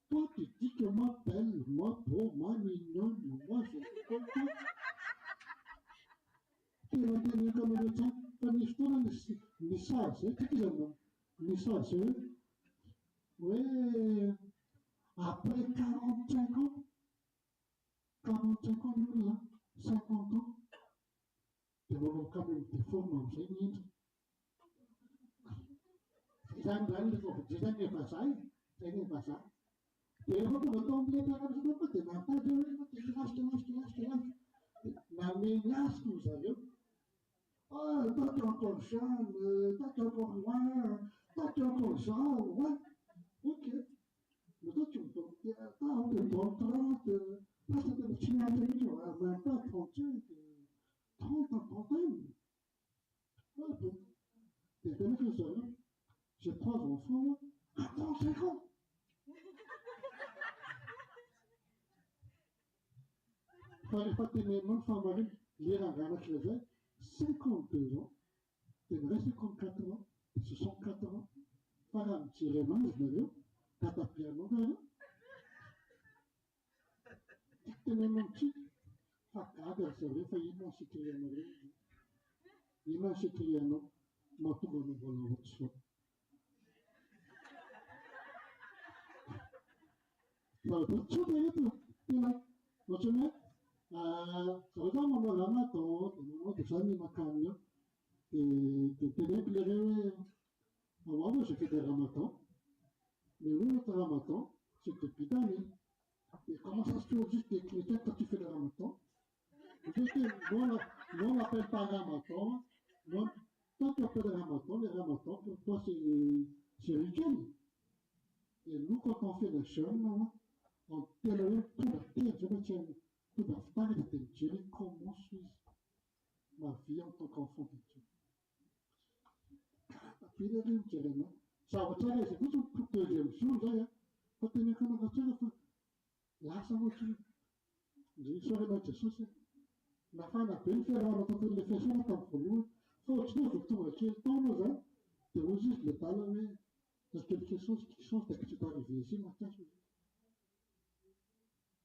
Toi tu dis que moi belle, moi beau, moi mignonne, moi je suis comme toi. Teneniko aminareo tsara fa misy fotoana ny sary zay tsika izy ny sary zay hoe après 45 ans ny olona 50 ans dia manao mikamy mideforme amin'izay ny endriny zany zany efa zay zay ny efa zay dia rehefa tonga tao amin'ilay mpianatra koa dia natady hoe lasitra nameny asiko ny zareo toi tu es encore jeune, toi tu es encore loin, toi tu es encore jeune, ouais, ok. Mais toi tu me donnes, on te donne 30, là ça te dit, même pas 35, 30 en trentaine. Voilà, donc, t'es bien que ça, j'ai 3 enfants, attends 5 ans. Fallait pas tenir mon femme, lire un gars qui avait 52 ans, il me reste 54 ans, ce sont 4 ans. Par un petit remange, je me dis, t'as tapé à mon gars. Tenez mon petit, facada, c'est vrai, il m'a sécuré à Marie. Il m'a sécuré à nous, moi tout le monde va l'autre soir. Alors, tout est tout, il m'a, moi je mets, ça va dans mon ramaton, moi de ça, il m'a calmé, et tenez éclairé, moi j'ai fait des ramatons, mais l'autre ramaton, c'était pitani. Et comment ça se fait au juste des chrétiens quand tu fais le ramaton? Nous, on l'appelle pas ramaton. Quand tu appelles le ramaton, pour toi, c'est rituel. Et nous, quand on fait le chemin, on télève tout la terre, je me tiens, tout la part de tes dieux, comment suis ma vie en tant qu'enfant de Dieu. Puis les rimes, tu non? Ça va te c'est tout le deuxième jour, d'ailleurs. Quand tu es quand on va te le faire, là, ça va te le faire. Je serai dans tes soucis. La femme a pu faire un autre de faire son temps pour nous. Faut que tu trouves qui est ton maison. Tu veux juste le talent, mais c'est quelque chose qui change dès que tu es arrivé ici, matin.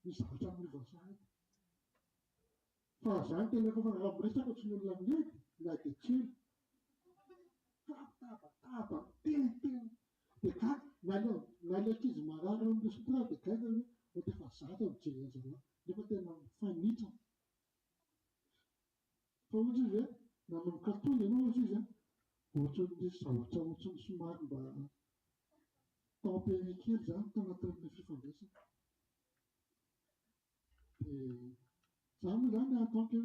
Mais ça va jamais voir ça. Enfin, ça a été le gouvernement. Mais ça continue de l'amener. Il a été chill. Tapa, ting. Et quand, n'allez qu'ils se marrent de ce plat, et quand on te fait ça, on te dit, il va te faire une mission. Faut vous dire, dans le carton, il y a un juge. Autre dit ça, autre smart, tempéré qui est là, dans la table de FIFA. Et ça me donne un temps que,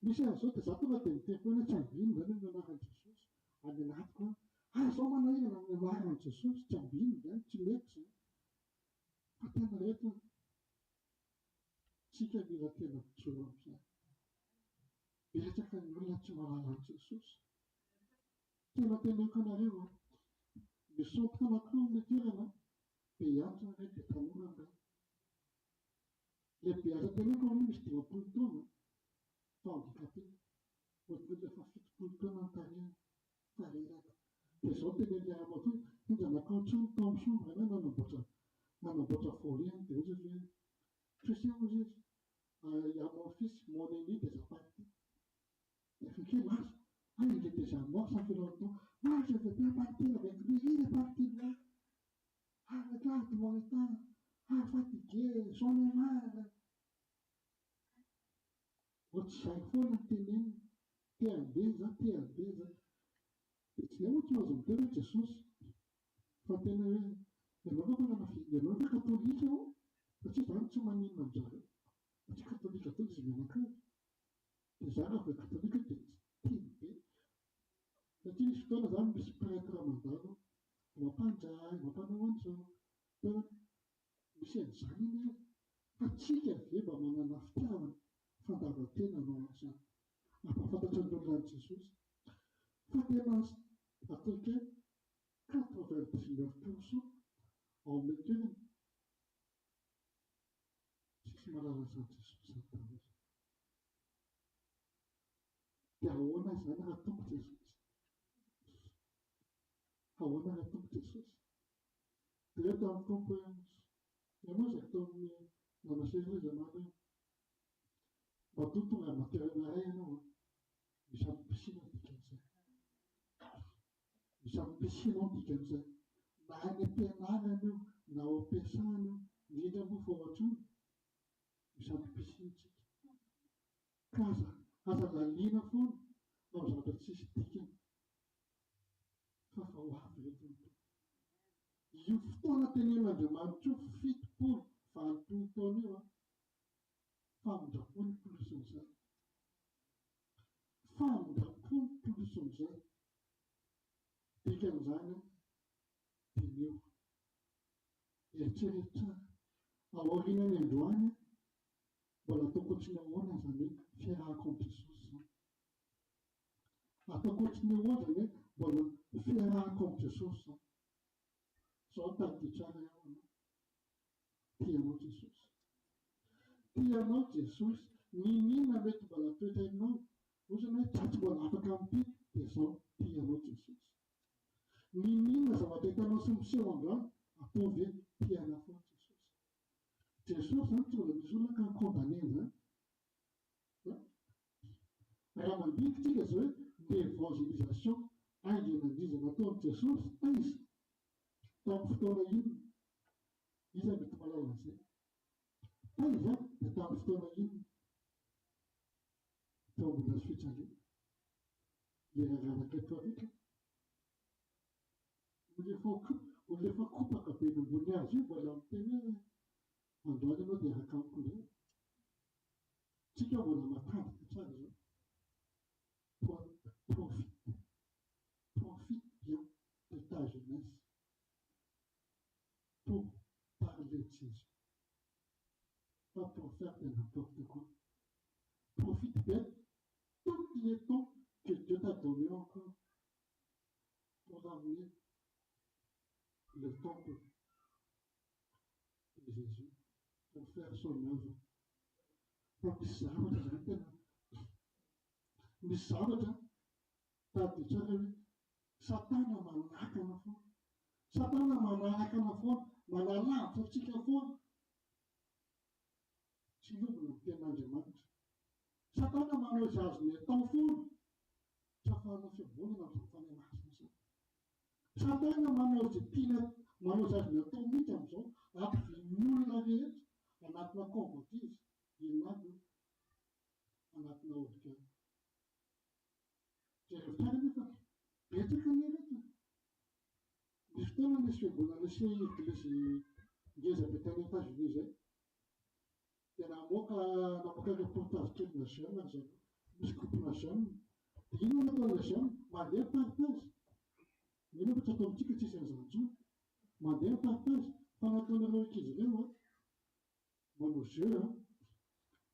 mais c'est un saut, ça peut être un peu de champion, on a un chose, on a un quoi. Ah, ça m'a dit, on a un chose, champion, tu l'ex. Attends, arrête. Si tu as dit la terre, tu vois ça. Il est quand même relativement à la chose. Tu vas te mettre en arrière. Mais son train de clou de dire, non? Payant, ça va être très loin. Les payants, ça peut être comme une histoire pour le temps. Pas handicapé. Vous pouvez faire fixe pour le temps en carrière. Carrière. Les gens te disent à moi, tu as la conscience, ton chambre, non, non, pas folie, je sais où je suis. Il y a mon fils, mon aîné, déjà parti. Il fait qu'il marche. Ah, il est déjà mort, ça fait longtemps. Moi, je veux bien partir avec lui, il est parti de là. Ah, regarde mon état. Ah, fatigué, j'en ai marre. Chaque fois, t'es un baiser. Et c'est où tu vas en faire des choses. Faut t'énerver. Et non, pas catholique, non? Parce que tu m'as mis dans le jarre. Parce que catholique, je viens encore. Les jarres, catholique, t'es. Jadi sekolah dalam bisipret Ramadan, wapanjai, wapanawanso, dan bisa sangat kecil ya, bagaimana nafkah, fantabatin anonsa, apa fata cenderung Jesus, fatimas, atau ke 89% en métier, si malah Jesus sangat. Jauhnya sana atau Jesus. Hawana atau Jesus. Dia tahu kompas. Yang mana sektor ni, nama saya zaman waktu tu nggak materi lain, bisa bising nanti kan. Bahkan penangan tu, nawa pesan, dia dah berfortune, bisa bising sih. Casa lina pun, nggak usah bersisitikan. Favorável tudo. E o futuro tem uma demanda fit por faltu toneva. Fam da pun pulusunsa. Tiga zana tiniu. E cerita a origine ne doane. Voilà to continua ona zani fiera competição. A afakotriny ohatra hoe mbola fiarahako amin'i Jesosy zany. Zao tady tsara iaho anao. Tianao Jesosy. Tianao Jesosy. Ninona mety mbola toetrainao? Ohatrany hoe tsatsy mbola afaka amin'ity dia zao tianao Jesosy. Ninona zavatra hitanao sy miseho androany atao ve tiana foana Jesosy. Jesosy zany tsy mbola misy olona ka nikondamneny zany. Raha mandikitsika zao hoe d'évangélisation aingenandriza nataon'i Jesosy aiza tamin'ny fotoana inona? Iza mety malala an'izay? Aiza dia tamin'ny fotoana inona? Tao mbola fitsangena. Lerararaka eto arika. Olefa kopaka be ambony azy io mbola miteny hoe androany ianao dia araka amiko indray. Tsika mbola matandrika tsara zao. Profite bien de ta jeunesse pour parler de Jésus. Pas pour faire de n'importe quoi. Profite bien tout le temps que Dieu t'a donné encore pour ramener le temple de Jésus, pour faire son œuvre. Donc, misy zavatra tady tsara hoe Satana manakana foana. Satana manakana foana, manalavitra antsika foana. Tsy hiovana amin'ny tenin'Andriamanitra. Satana manao izay azony atao foana. Tsy ahafahanao fiambonana amin'izany fanahy masina izany. Satana manao izay tiana, manao izay azony atao mihitsy amin'izao ampivin'ny olona rehetra anatina convoitise, inona anatina olikana. Jerevitsara nefa betsaka ny rehetra. Misy fotoana nisy fiangonana sy eglizy ngeza be tany États-Unis zay. Dia namoaka reportage kely na jeune zany. Misy groupena jeune. Dia ino nataon'ilay jeune? Mandeha partage. Ino fa tsy atao amintsika tsisy an'izany intsony. Mandeha partage. Fa nataon'ireo ankizy ireo manao jeu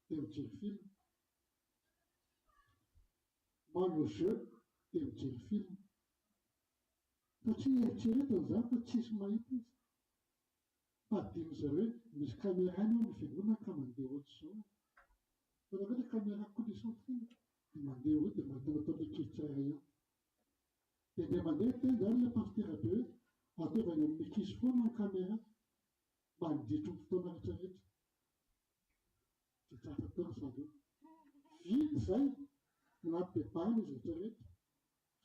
dia mijery film. Manao jeu dia mijery film. Fa tsy eritreretiny zany fa tsisy mahita izy. Fa adinon'izy hoe misy caméra io amin'ny fiangonana ka mandeha ohatr'izao. Fa raha ohatra caméra concentrée dia mandeha hoe dia mahita nataon'ilay ankizy tsara ihany. Dia mandeha teny zany ilay pasteur be hoe ataovany amin'ny ankizy foana ny caméra mandritro ny fotoana rehetrarehetra. Dia tsara tao zareo. Vity izay nampibebahana izy rehetrarehetra.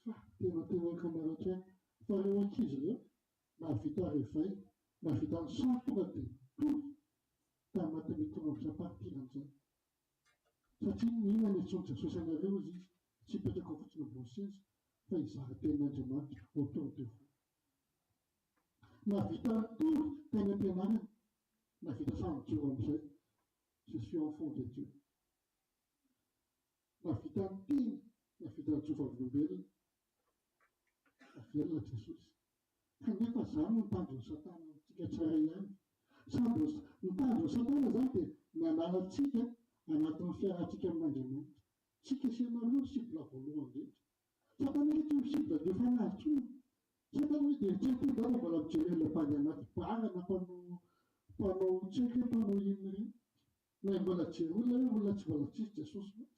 Fa tena caméra tsara. Fa ireo ankizy ireo nahavita réveil, nahavita ny centre dia tory tanatin'ny trompe-sa-partirany. Satria inona ny antsoin'i Jesosy anareo izy tsy hipetraka fotsiny ambony seza fa hizara tenin'Andriamanitra autour de vous. Nahavita ny tory teny am-pianarana, nahavita samy jiro amin'izay. Je suis enfant de Dieu. Nahavita ny teny, nahavita ny tsofa volombelona. Avelona Jesosy. Kanefa izany no mitandrony Satana amintsika tsara ihany. Sady mitandrony Satana izany dia mianala antsika anatin'ny fiarahantsika amin'Andriamanitra. Tsika sy ianareo sibla voalohany rehetra. Satana hoe tsy misibla dia fanahy intsony. Satana hoe dia tseky zany mbola mijery ilay mpandeha anaty bara na mpanao tseky mpanao inona ireny. Na mbola jery olona tsy mbola tsisy Jesosy mihitsy.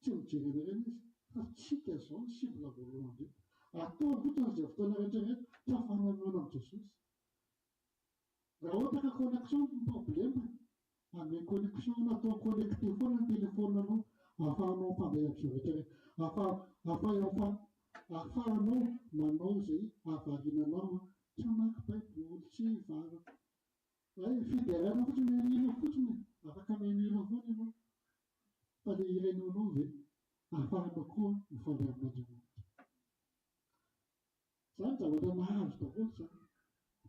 Tsy mijery an'ireny izy. Fa tsika izao ny sibla voalohany rehetra. Atao fotsiny izay fotoana rehetrarehetra tsy ahafahana mihaona amin'i Jesosy. Raha ohatra ka connexion ny problème, ame connexion natao connecté foana ny téléphone-anao, ahafahanao mifandray amin'izay rehetrarehetra. Ahafahanao manao izay havarinanao, tsy hamaky baiboly, tsy hivavaka. Fidérana fotsiny mihira fotsiny, afaka mihira foana ianao. Fa ilay irenenao ve ahafahanao koa mifandray amin'Andriamanitra. Izany zavatra nahazo daholo izany.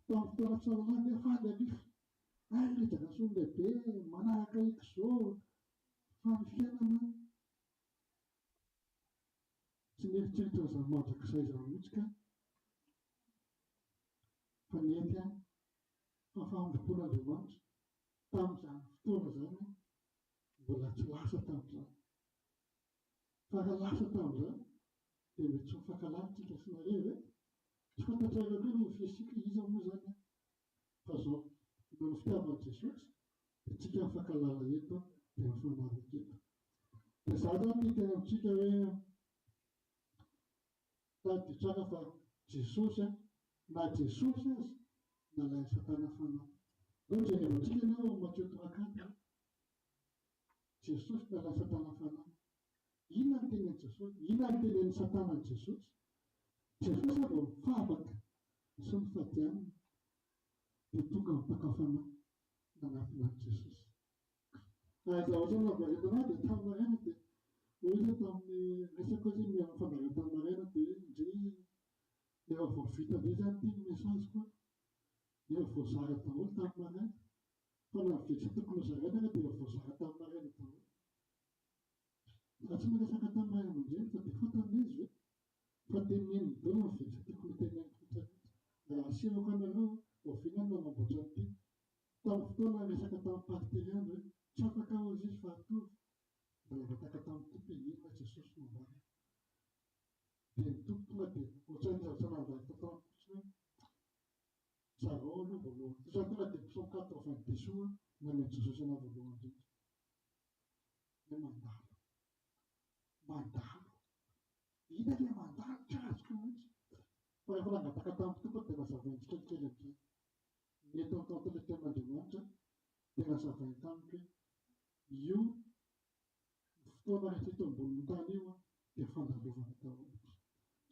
Tamin'ny fotoana tsaralany nefa alify. Rehetraka soa lehibe, manaraka iko izao, fa ny fiainana tsy nieritreritra izany mandrakizay izany mihitsy ka. Fa nety ihany fa fahandropon'Andriamanitra tamin'izany fotoana izany mbola tsy lasa tamin'izany. Fahalalasa tamin'izany dia mety tsy mifankalanitsika sy nareo tsy fantatrareo koa ny fiasika iza moa zany fa zao no ny fitiavan'i Jesosy dia tsika mifankalala eto dia mifanaraka eto. Dia za zany tia tena amintsika hoe tady tsara fa Jesosy na Jesosy azy nalainy Satana fanahy. Zao jerevantsika ianao Matthieu 3:4 Jesosy nalainy Satana fanahy. Inona no tenen'i Jesosy? Inona no tenen'ny Satana ny Jesosy? Jesosy vao mifabaka sy mifadianina dia tonga mipaka-fanahy nanampina an'i Jesosy. Zaho zao navaretanao dia tamin'ny maraina dia ohatry tamin'ny resaka hoe miaraka fandaharana tamin'ny maraina dia indray efa vao vita indray zany ity ny mesazy koa. Efa voazara daholo tamin'ny maraina. Fa na mivetra tokony ho zaraina dia efa voazara tamin'ny maraina daholo. Fa tsy miresaka tamin'ny ray aman-dreny fa dia fantany izy hoe fa teneniny daholo ny mivetra tokony teneniny rehetrarehetra. Raha asirako anareo oviana nanamboatra an'ity. Tamin'ny fotoana resaka tamin'ny parteriana hoe tsy afaka ho izy fahatovy. Mba navataka tamin'ny tompo inona Jesosy nombana. Dia ny tompo tonga dia ohatran'izay nanjary tamin'ny fotsiny zareo aloha voalohany. Izany tonga dia psaume 82 nameny Jesosy ana voalohany indrindra. Hoe mandalo. Mandalo. Ina ilay mandalo tsy azoko mihitsy. Fa rehefa nangataka tamin'ny tompo dia nazavainy kelikely amin'izay. Ny eto amin'ny tenin'Andriamanitra dia nazavainy tamiko hoe io fotoana rehetra eto ambonin'ny tany io dia fandalovana daholo.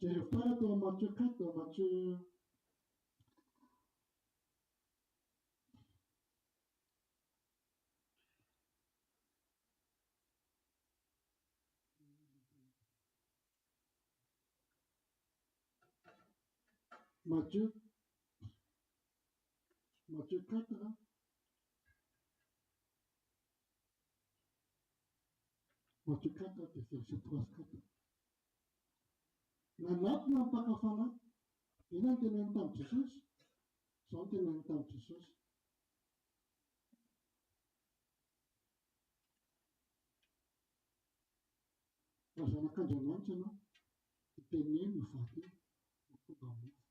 Jerevitara teo amin'ny Matthieu 4 Matthieu Matthieu 4 Matthieu 4 dia verset 3-4. Nanampina mipaka-fanahy. Ina ny teneniny tamin'i Jesosy? Izao ny teneniny tamin'i Jesosy. Raha zanak'Andriamanitra ianao, iteneno io vato io ho tonga mofo.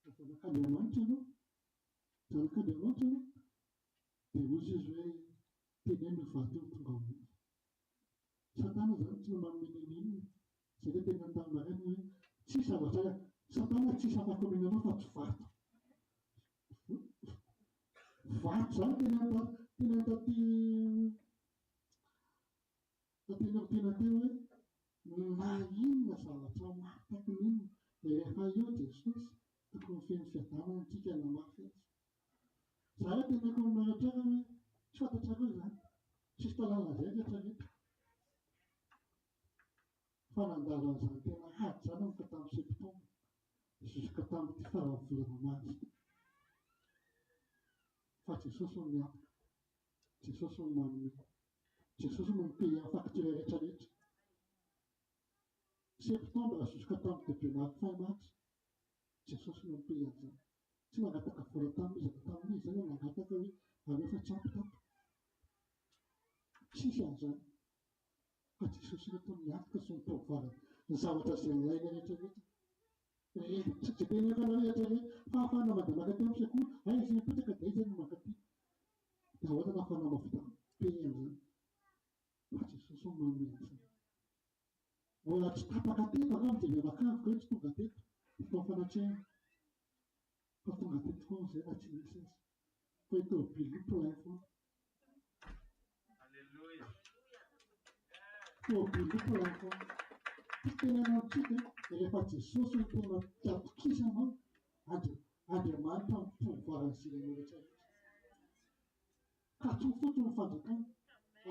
Raha zanak'Andriamanitra ianao, zanak'Andriamanitra ianao, dia hozy izy hoe teneno io vato io ho tonga mofo. Satana zany tsy manome inona. Izay dia teneniny tamin'ny maraina hoe tsy zavatra Satana tsisy afaka omena anao fa tsy vato. Vato zany teneniny taty tena teo hoe na inona zavatra mafy inona dia rehefa eo Jesosy tokony feno fiadanana antsika namafy azy. Za hoe teneniko aminareo hoe tsy fantatrareo izany. Tsisy talàna izay rehetrarehetra. Fa nandalo an'izany tena ady izany ka tamin'ny septembre juska tamin'ity faran'ny volana mars. Fa Jesosy no miapaka. Jesosy no manome. Jesosy no mipay facture rehetrarehetra. Septembre juska tamin'ny début mars fin mars. Jesosy no mipay an'izany. Tsy nangataka vola tamin'izy tamin'izy zany nangataka hoe aveo fa tsy ampitampy. Tsisy an'izany. Fa Jesosy rehetra miafaka sy mitovara ny zavatra izay ilaina rehetrarehetra. Tsy teneniko anareo rehetrarehetra fa afahana mandamaka teo amin'ny sekoly, ay izy mipetraka dia izy no mankaty. Dia ahoana na afahana mahavita pay an'izany. Fa Jesosy no manome an'izany. Mbola tsy tapaka teto angamba dia mianakaviko hoe tsy tonga teto. Fotoana fanatrehana. Fa tonga teto foana izay raha tsy misy azy. Fa itao bilopo ilay foana. Alleluia. Itao bilopo ilay foana. Tenenao amintsika rehefa Jesosy no tena tiatokisanao, Andriamanitra mitovara izay rehetrarehetra. Ka tsy fotsiny ny fandrakana.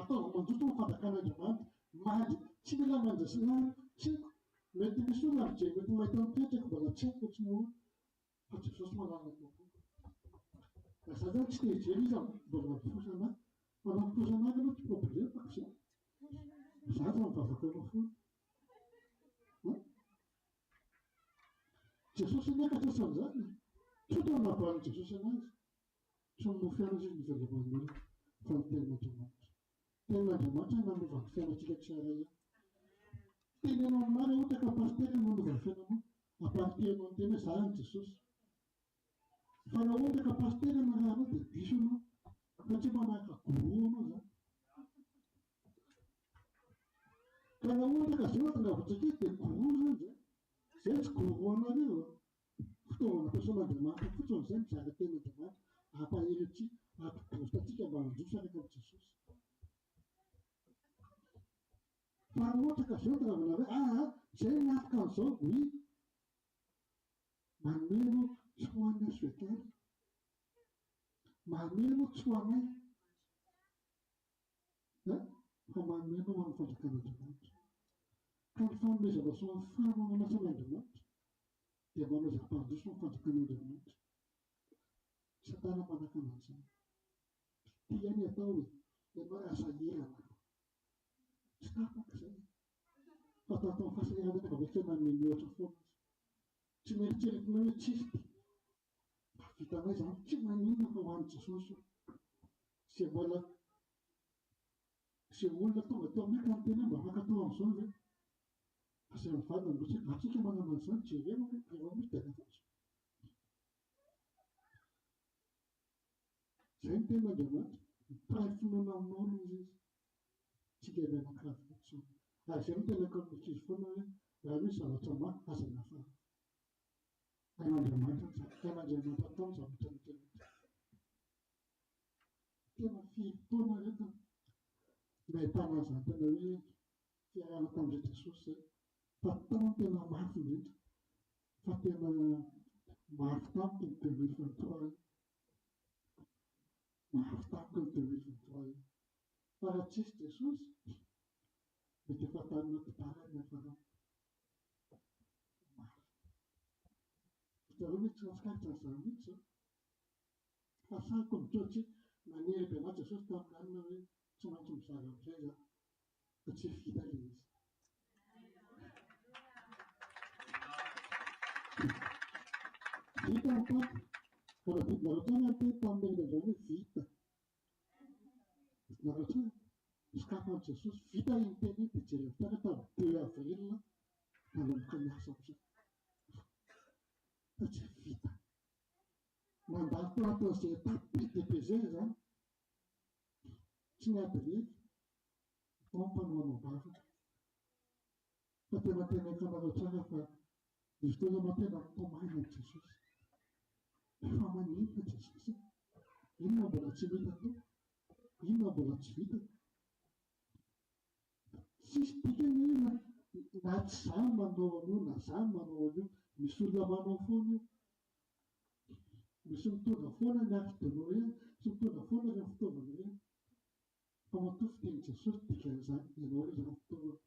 Ataovy manjoto ny fandrakan'Andriamanitra. Mandry tsy mila mandra sy lany tsiko. Mety misy olona mijery mety mahita mipetraka mbola tsy haiko tsy moa. Fa Jesosy manana tompoko. Raha za zany tsy te hijery izy mbola mifosana. Manao mifosana aky aloha tsy problème fa za zany mivavaka eo foana. Jesosy niakatra san'izany. Tsotra ny mahavan'ny Jesosy anazy. Tsy mofy anazy izy nivelomany olona fa ny tenin'Andriamanitra. Ten'Andriamanitra nanovany fiainantsika tsara ihany. Tenenao maro ohatra ka pastera nanovany fiainanao, apartenao ny tena zany Jesosy. Fa raha ohatra ka pastera naranao dia diso anao, satria manaraka goro anao zany. Ka raha ohatra ka zay tonga votsakety dia goro zany zay. Zay tsy goro anareo. Fitaovana ampiasan'Andriamanitra fotsiny zay mizara ten'Andriamanitra, ampahery ampibostatsika mba handrosaraka amin'i Jesosy. Fa raha ohatra ka zao travana hoe zay nafika an'izao oui, maneno tsy ho an'ny asokary, maneno tsy ho anay, fa maneno ho an'ny fanjakan'Andriamanitra. Ka ny fanomezana sy ny fanamanan'Andriamanitra dia manao zava-pandroso ny fanjakan'Andriamanitra. Satana manakana an'izany. Tia ny atao hoe ianao rasahirana. Tsy tapaka izay. Fa tatao ny fasahirana rehefa vakiana ny mihoatra foana azy. Tsy mieritreretina hoe tsisy dia vitanay izany tsy maninona fa ho an'i Jesosy. Izay olona tonga tao aminay ka ny tena mba afaka atao amin'izao ve? Fa izay mivadina loatra atsika manana an'izany jerena hoe rehefa misy dia rehefa. Izay ny ten'Andriamanitra, mipiray finoana aminao aloha izy. Tsika ilay anankiray fotsiny. Ary izay no tenako amin'ny ankizy foana hoe raha misy zavatra mafy azana afara. Ain'Andriamanitra atao ny zavatra rehetra. Tena firy-taona rehetra nahitana an'izany tena hoe fiarahana tamin'izay Jesosy izay. Fa tao tena mafy indrindra. Fa tena mafy tamiko ny 2023. Mafy tamiko ny 2023. Fa raha tsisy Jesosy, mety efa tany natitara ny hafarana. Mafy. Zareo mety tsy nahatsikaritra an'izany mihitsy izao. Fa sahako mitsoatry naniry be an'ahy Jesosy tamin'ny alina hoe tsy maintsy mizara amin'izay za. Fa tsy vita ilay izy. Vita ny tato. Fa raha nareo tsara ny tamin'ny izany hoe vita. Nareo tsara sokafan'i Jesosy vita iny teny iny dia jereo tara tamin'ny 2 avril nanomboka niasa amin'izay. Fa tsy vita. Mandalo tao anatin'izay etapy be dia be izay izany. Tsy niadiriky. Tao ny mpanohana bavaka. Fa tena teneniko anareo tsara fa misy fotoana tena tomaina i Jesosy. Efa maninona Jesosy? Inona mbola tsy vita tao? Inona mbola tsy vita? Tsisy dikany io na tsy izany manao an'io na izany manao an'io. Misy olona manao foana io. Misy mitondra foana ny arki-de Noé, misy mitondra foana ireny fitaovana ireny. Fa matoa fitenin'i Jesosy dikan'izany, ianao ilay izany fitaovana.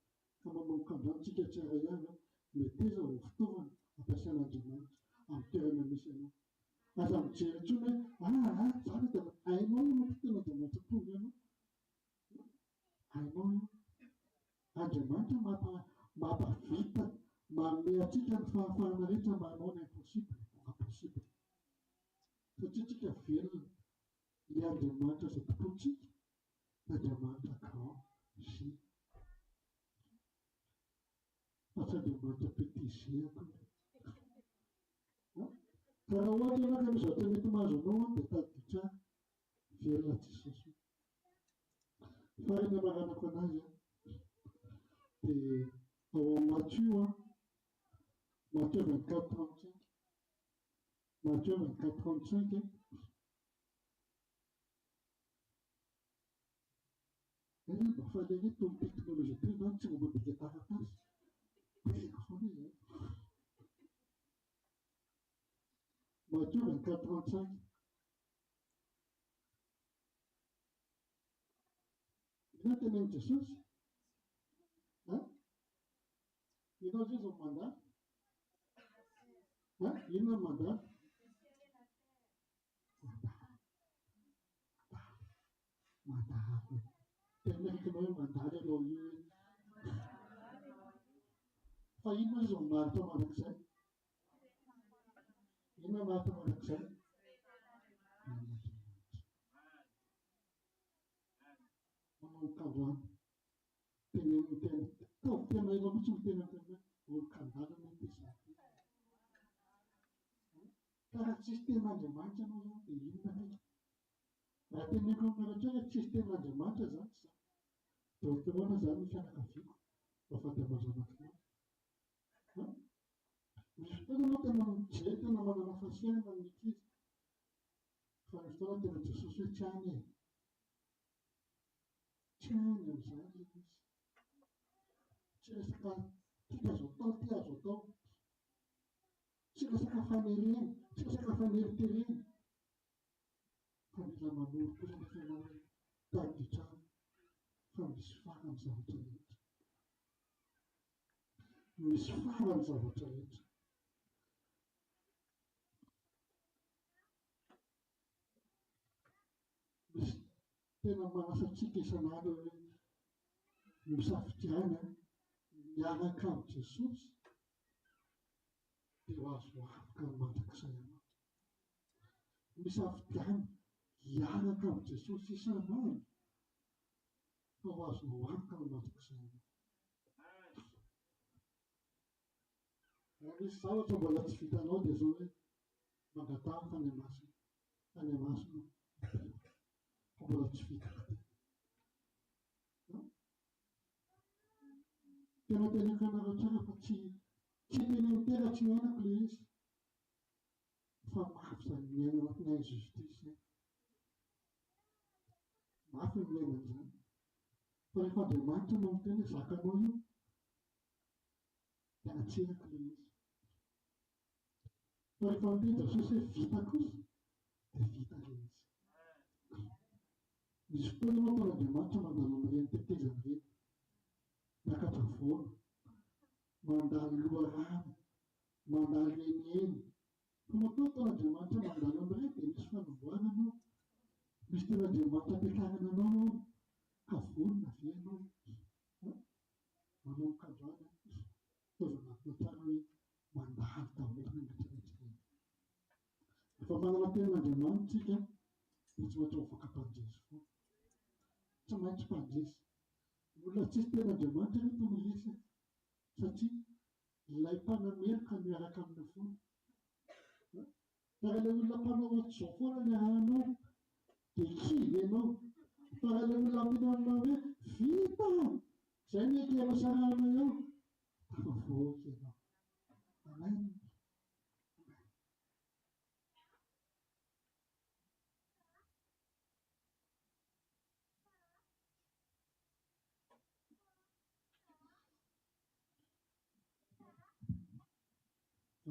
Ka manomboka androany tsika tsara ihany mety iza ho fitaovana ampiasain'Andriamanitra amin'ny toerana misy ianao. Aza mijery intsony hoe zany tena hainao io mety tena Andriamanitra tonga ianao. Hainao io. Andriamanitra mampavita manome antsika ny fahafahana rehetra mba hanao ny impossible mora possible. Satria tsika velona ilay Andriamanitra izay tompontsika, Andriamanitra grand J. Fa tsy Andriamanitra petit J akory. Ka raha ohatra ianao ka misy zavatra mety mahazo anao dia tadidi tsara. Velona Jesosy. Fa ny amaranako anazy dia ao Matthieu, Matthieu 24:35. Matthieu 24:35. Mba faneny tony teknôlôjia toy izany tsy momba bika taratasy. Beka foana izany. Matthieu 24:35. Inona tenen'i Jesosy? Inona Jesosy ny mandalo? Inona ny mandalo? Mandalo. Tena hitanao hoe mandalo ianao io. Fa inona izy ny marika mandrakizay? Inona marika mandrakizay? Manao mikamo androany teneniny tena tao tena ilo mihitsy mitena tena olo-kandalana ty zany karaha tsisy ten'Andriamanitra anao zany dia inona kaiky raha teneniko aminareo hoe tsisy ten'Andriamanitra zany tsy zany dia ohatranona zany ny fianakaviako mafady zanak'anao misy fotoana anao tena mijery tena manana fasianana ny ankizy fa misy fotoana tena Jesosy hoe tsy any e tsy any amin'izany izy tsy resaka tika azo atao ty azo atao tsy resaka fanerena tsy resaka faneriterena fa mila manoro kosa nefa ianao hoe tady tsara fa misy farany zavatra rehetra misy farany zavatra rehetra misy tena manasatsika isan'andro hoe misafidiana miaraka amin'ny Jesosy dia ho azo afaka ny mandrakizay anao misafidiana hiaraka amin'ny Jesosy isan'andro fa ho azo afaka ny mandrakizay anao misy zavatra mbola tsy vitanao dia zao hoe mangatahana fa any masina mbola tsy vita tena teneniko anareo tsara fa tsy teneny tena tsy miainako le izy fa mafy zany miaina anatiny any justice mafy ny miainana zany fa rehefa Andriamanitra no miteny hoe zakanao io dia atserako le izy fa rehefa miteny Jesosy hoe vita kosa dia vita le izy misy fotoana anao taon'Andriamanitra mandalo amin'ireny tetezana ireny miakatra voana mandalo loharano mandalo eny fa matoa taon'Andriamanitra mandalo amin'ireny dia misy fanomboana anao misy ten'Andriamanitra ampiakarana anao ka vonona ve ianao manao mikandroana fitaovana tsara hoe mandalo daholo rehetrarehetra reny rehefa manana ten'Andriamanitra tsika dia tsy maintsy mivoaka-pandresy foana tsy maintsy mpandresy olona tsisy ten'Andriamanitra reto no resy satria ilay mpanamerika miaraka amin'ny fona fa raha ilay olona mpanao ohatr'izao foana ny arahanao dia kivy ianao fa raha ilay olona minanina hoe vita izay ny ekena sarahana eo dafa voaoka ianao amen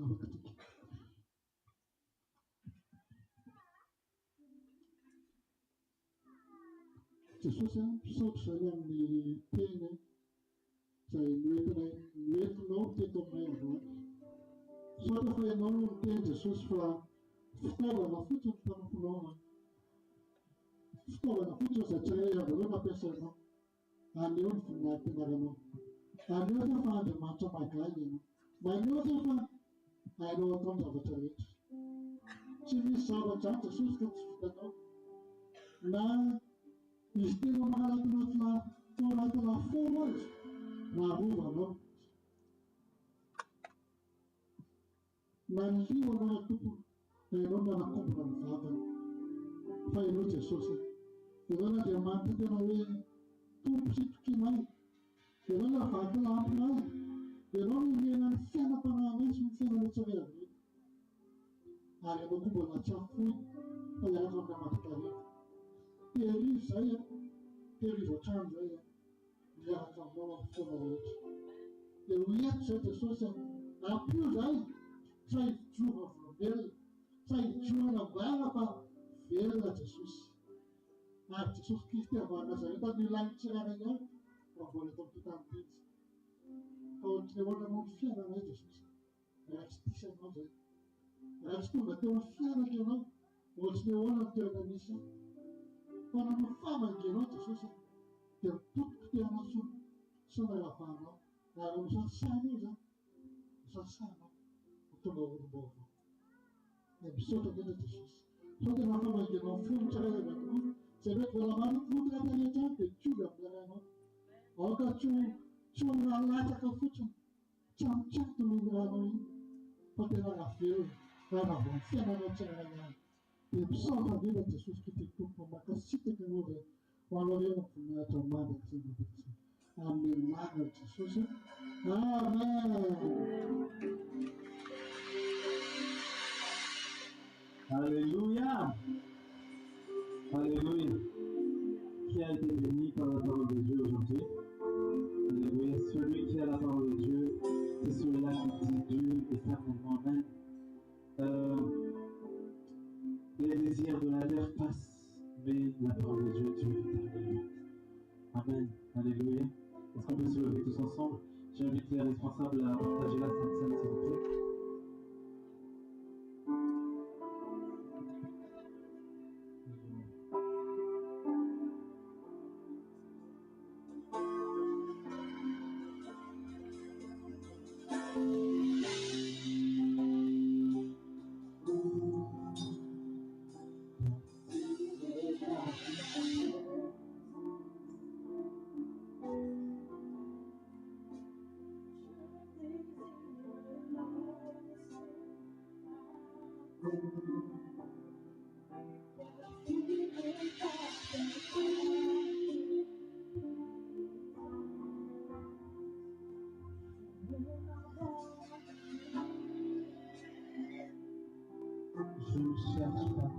afaka tika Jesosy misaotra izay amin'ny teny izay noentinao teto aminay androany saotra fa ianao no miteny Jesosy fa fitaovana fotsiny mpanampinaona fitaovana fotsiny izay tsiray avy ireo nampiasainao aneo ny voninahim-pianaranao aneo zay fa Andriamanitra magaly ianao maneo zay fa hainao atao ny zavatra rehetra tsy misy zavatra any Jesosy ka tsy vitanao na izy tena mahalaky tao anaty laforo azy na rovanao na ny lio anao na tompony na ianao manakombona ny vavany fa ianao Jesosy ianao n'Andriamanitra tena hoe tompo sy tokinay ianao na vaky lampinay ianao no mena ny fiainam-panahiny sy ny fiainana tsiraiavety ary ianao koa mbola tsy afoy fa hiaraka amin'ny aman-karena tehirivo zay tehirivo hatrany zay miaraka aminao amin'ny fotoana rehetra dia ho eto zay Jesosy ampio zay tsy hijoana voavelona tsy hijoana mbara fa velona Jesosy ary Jesosy Kristy avana zareo tany ilany tsirairay ihany fa mbola eto ampitanytitsy fa ohatry ny ahoana anao ny fiainana Jesosy raha tsy disy anao zay raha tsy tonga teo amin'ny fiainana ianao ohatry ny ahoana ny toerana misy fa nanao famangenao Jesosy dia mitotoky teanao sy naravanao ary misasanao zany misasanao ho tonga olombavao dia misaotra tena Jesosy sao tena famangenao fony tsiray avy anao Sebab kalau mana pun kata dia cantik, juga berlalu. Orang cuma lacak ke fucung, campur tu berlalu. Pakai orang feel, orang pun siapa nak cakap. Dia bersama dia Yesus kita tu pemakai situ kemudian, walau dia punya teman itu. Amin, nama Yesus. Amen. Alléluia. Alléluia. Qui a été béni par la parole de Dieu aujourd'hui? Alléluia. Celui qui a la parole de Dieu, c'est celui-là qui dit Dieu éternellement. Amen. Les désirs de la terre passent, mais la parole de Dieu dure éternellement. Amen. Alléluia. Est-ce qu'on peut se lever tous ensemble? J'invite les responsables à partager la Sainte Seine, s'il vous plaît. Je ne cherche pas.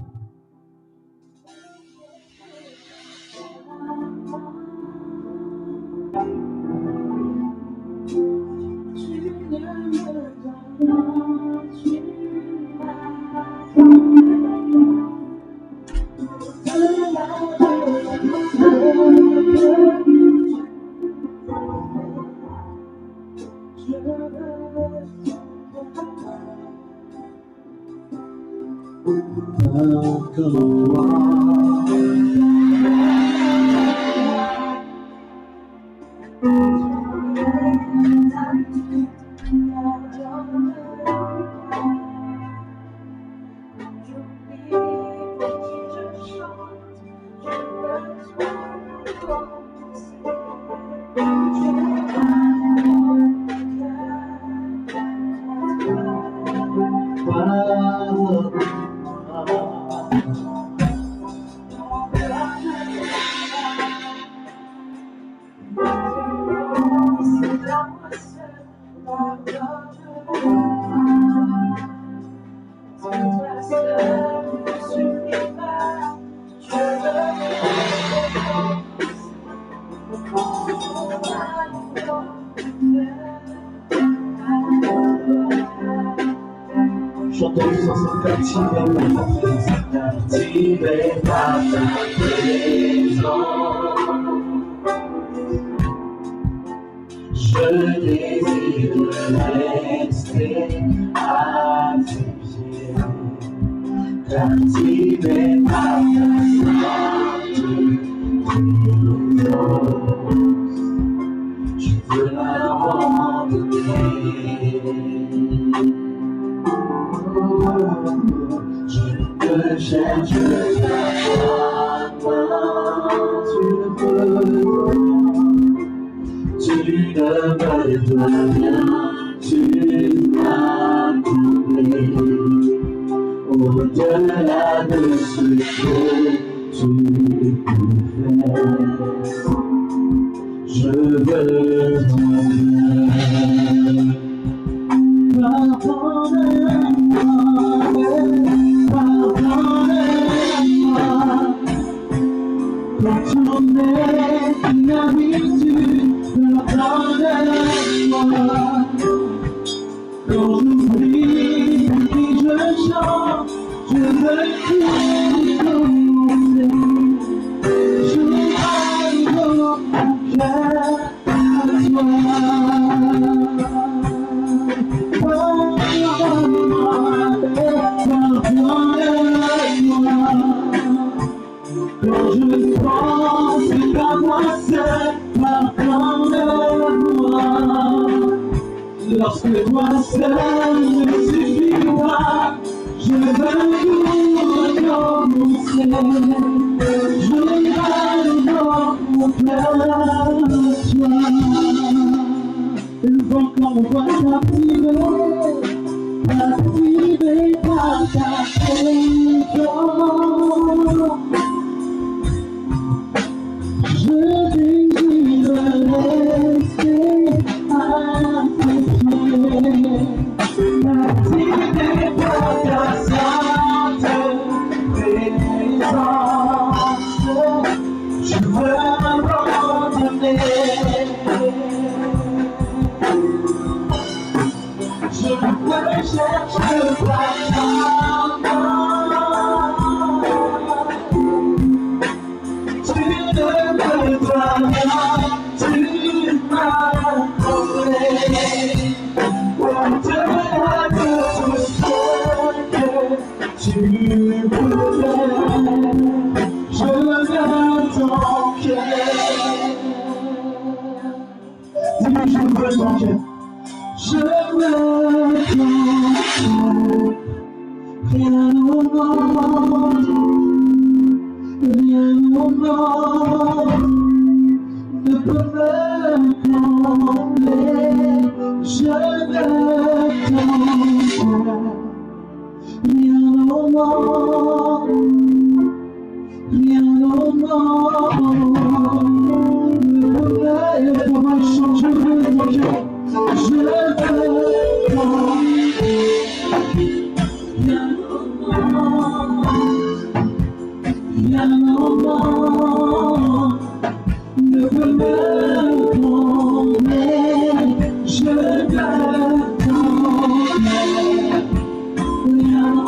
Captivé par ta présence, je désire rester à tes pieds, captivé par ta sainte présence, je veux l'abandonner. Je cherche ta main, tu ne me dois rien, tu m'as comblé. Au-delà de ce que tu peux faire, je veux ton bien. Lorsque toi seul ne suffit pas, je veux tout recommencer. mon cœur, toi. Le vent m'envoie captiver par ta présence. Je désire rester à tes pieds, captivé par ta sainte présence. Je veux m'abandonner. Je ne cherche pas tu ne peux pas, tu m'as trouvé. Au-delà de tout ce que tu peux faire, je veux ton cœur. Dis, je veux ton cœur. Je veux ton cœur. Rien au monde, rien au monde ne peut me combler. Je veux ton cœur. Rien au monde, rien au monde ne peut me changer. Je veux ton cœur. Je veux ton rien au monde ne peut me combler. Je veux ton rien au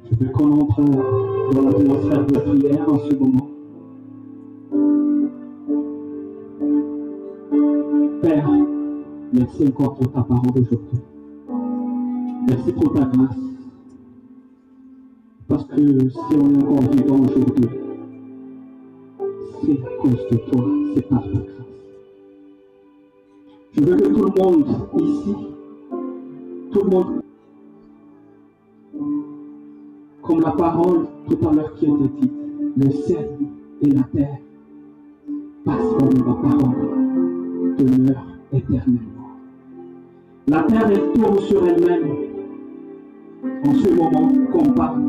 Je veux qu'on entre dans l'atmosphère de la prière en ce moment. Père, merci encore pour ta parole aujourd'hui. Merci pour ta grâce. Parce que si on est encore vivant aujourd'hui, c'est à cause de toi, c'est par ta grâce. Je veux que tout le monde ici, tout le monde, comme la parole tout à l'heure qui était dite, le ciel et la terre passeront, mais ma parole demeure éternellement. La terre, elle tourne sur elle-même en ce moment qu'on parle.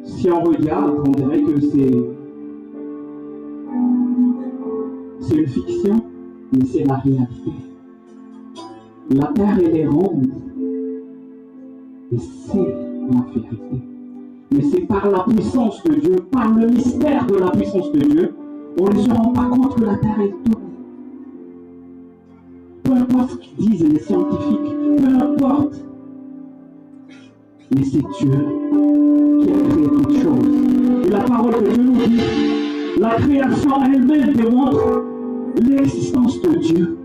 Si on regarde, on dirait que c'est une fiction, mais c'est la réalité. La terre, elle est ronde. Et c'est la vérité. Mais c'est par la puissance de Dieu, par le mystère de la puissance de Dieu, on ne se rend pas compte que la terre est tourne. Peu importe ce qu'ils disent les scientifiques, peu importe. Mais c'est Dieu qui a créé toutes choses. Et la parole de Dieu nous dit, la création elle-même démontre l'existence de Dieu.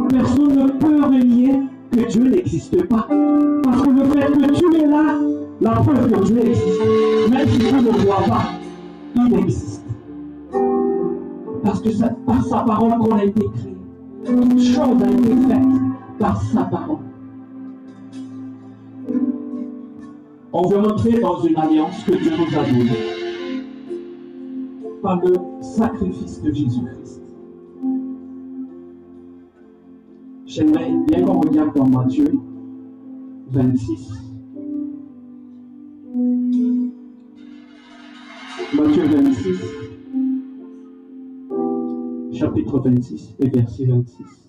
Personne ne peut renier que Dieu n'existe pas. Parce que le fait que Dieu est là, la preuve que Dieu existe. Même si Dieu ne le voit pas, il existe. Parce que c'est par sa parole qu'on a été créé. Toute chose a été faite par sa parole. On veut entrer dans une alliance que Dieu nous a donnée par le sacrifice de Jésus-Christ. J'aimerais bien qu'on regarde dans Matthieu 26. Matthieu 26, chapitre 26 et verset 26.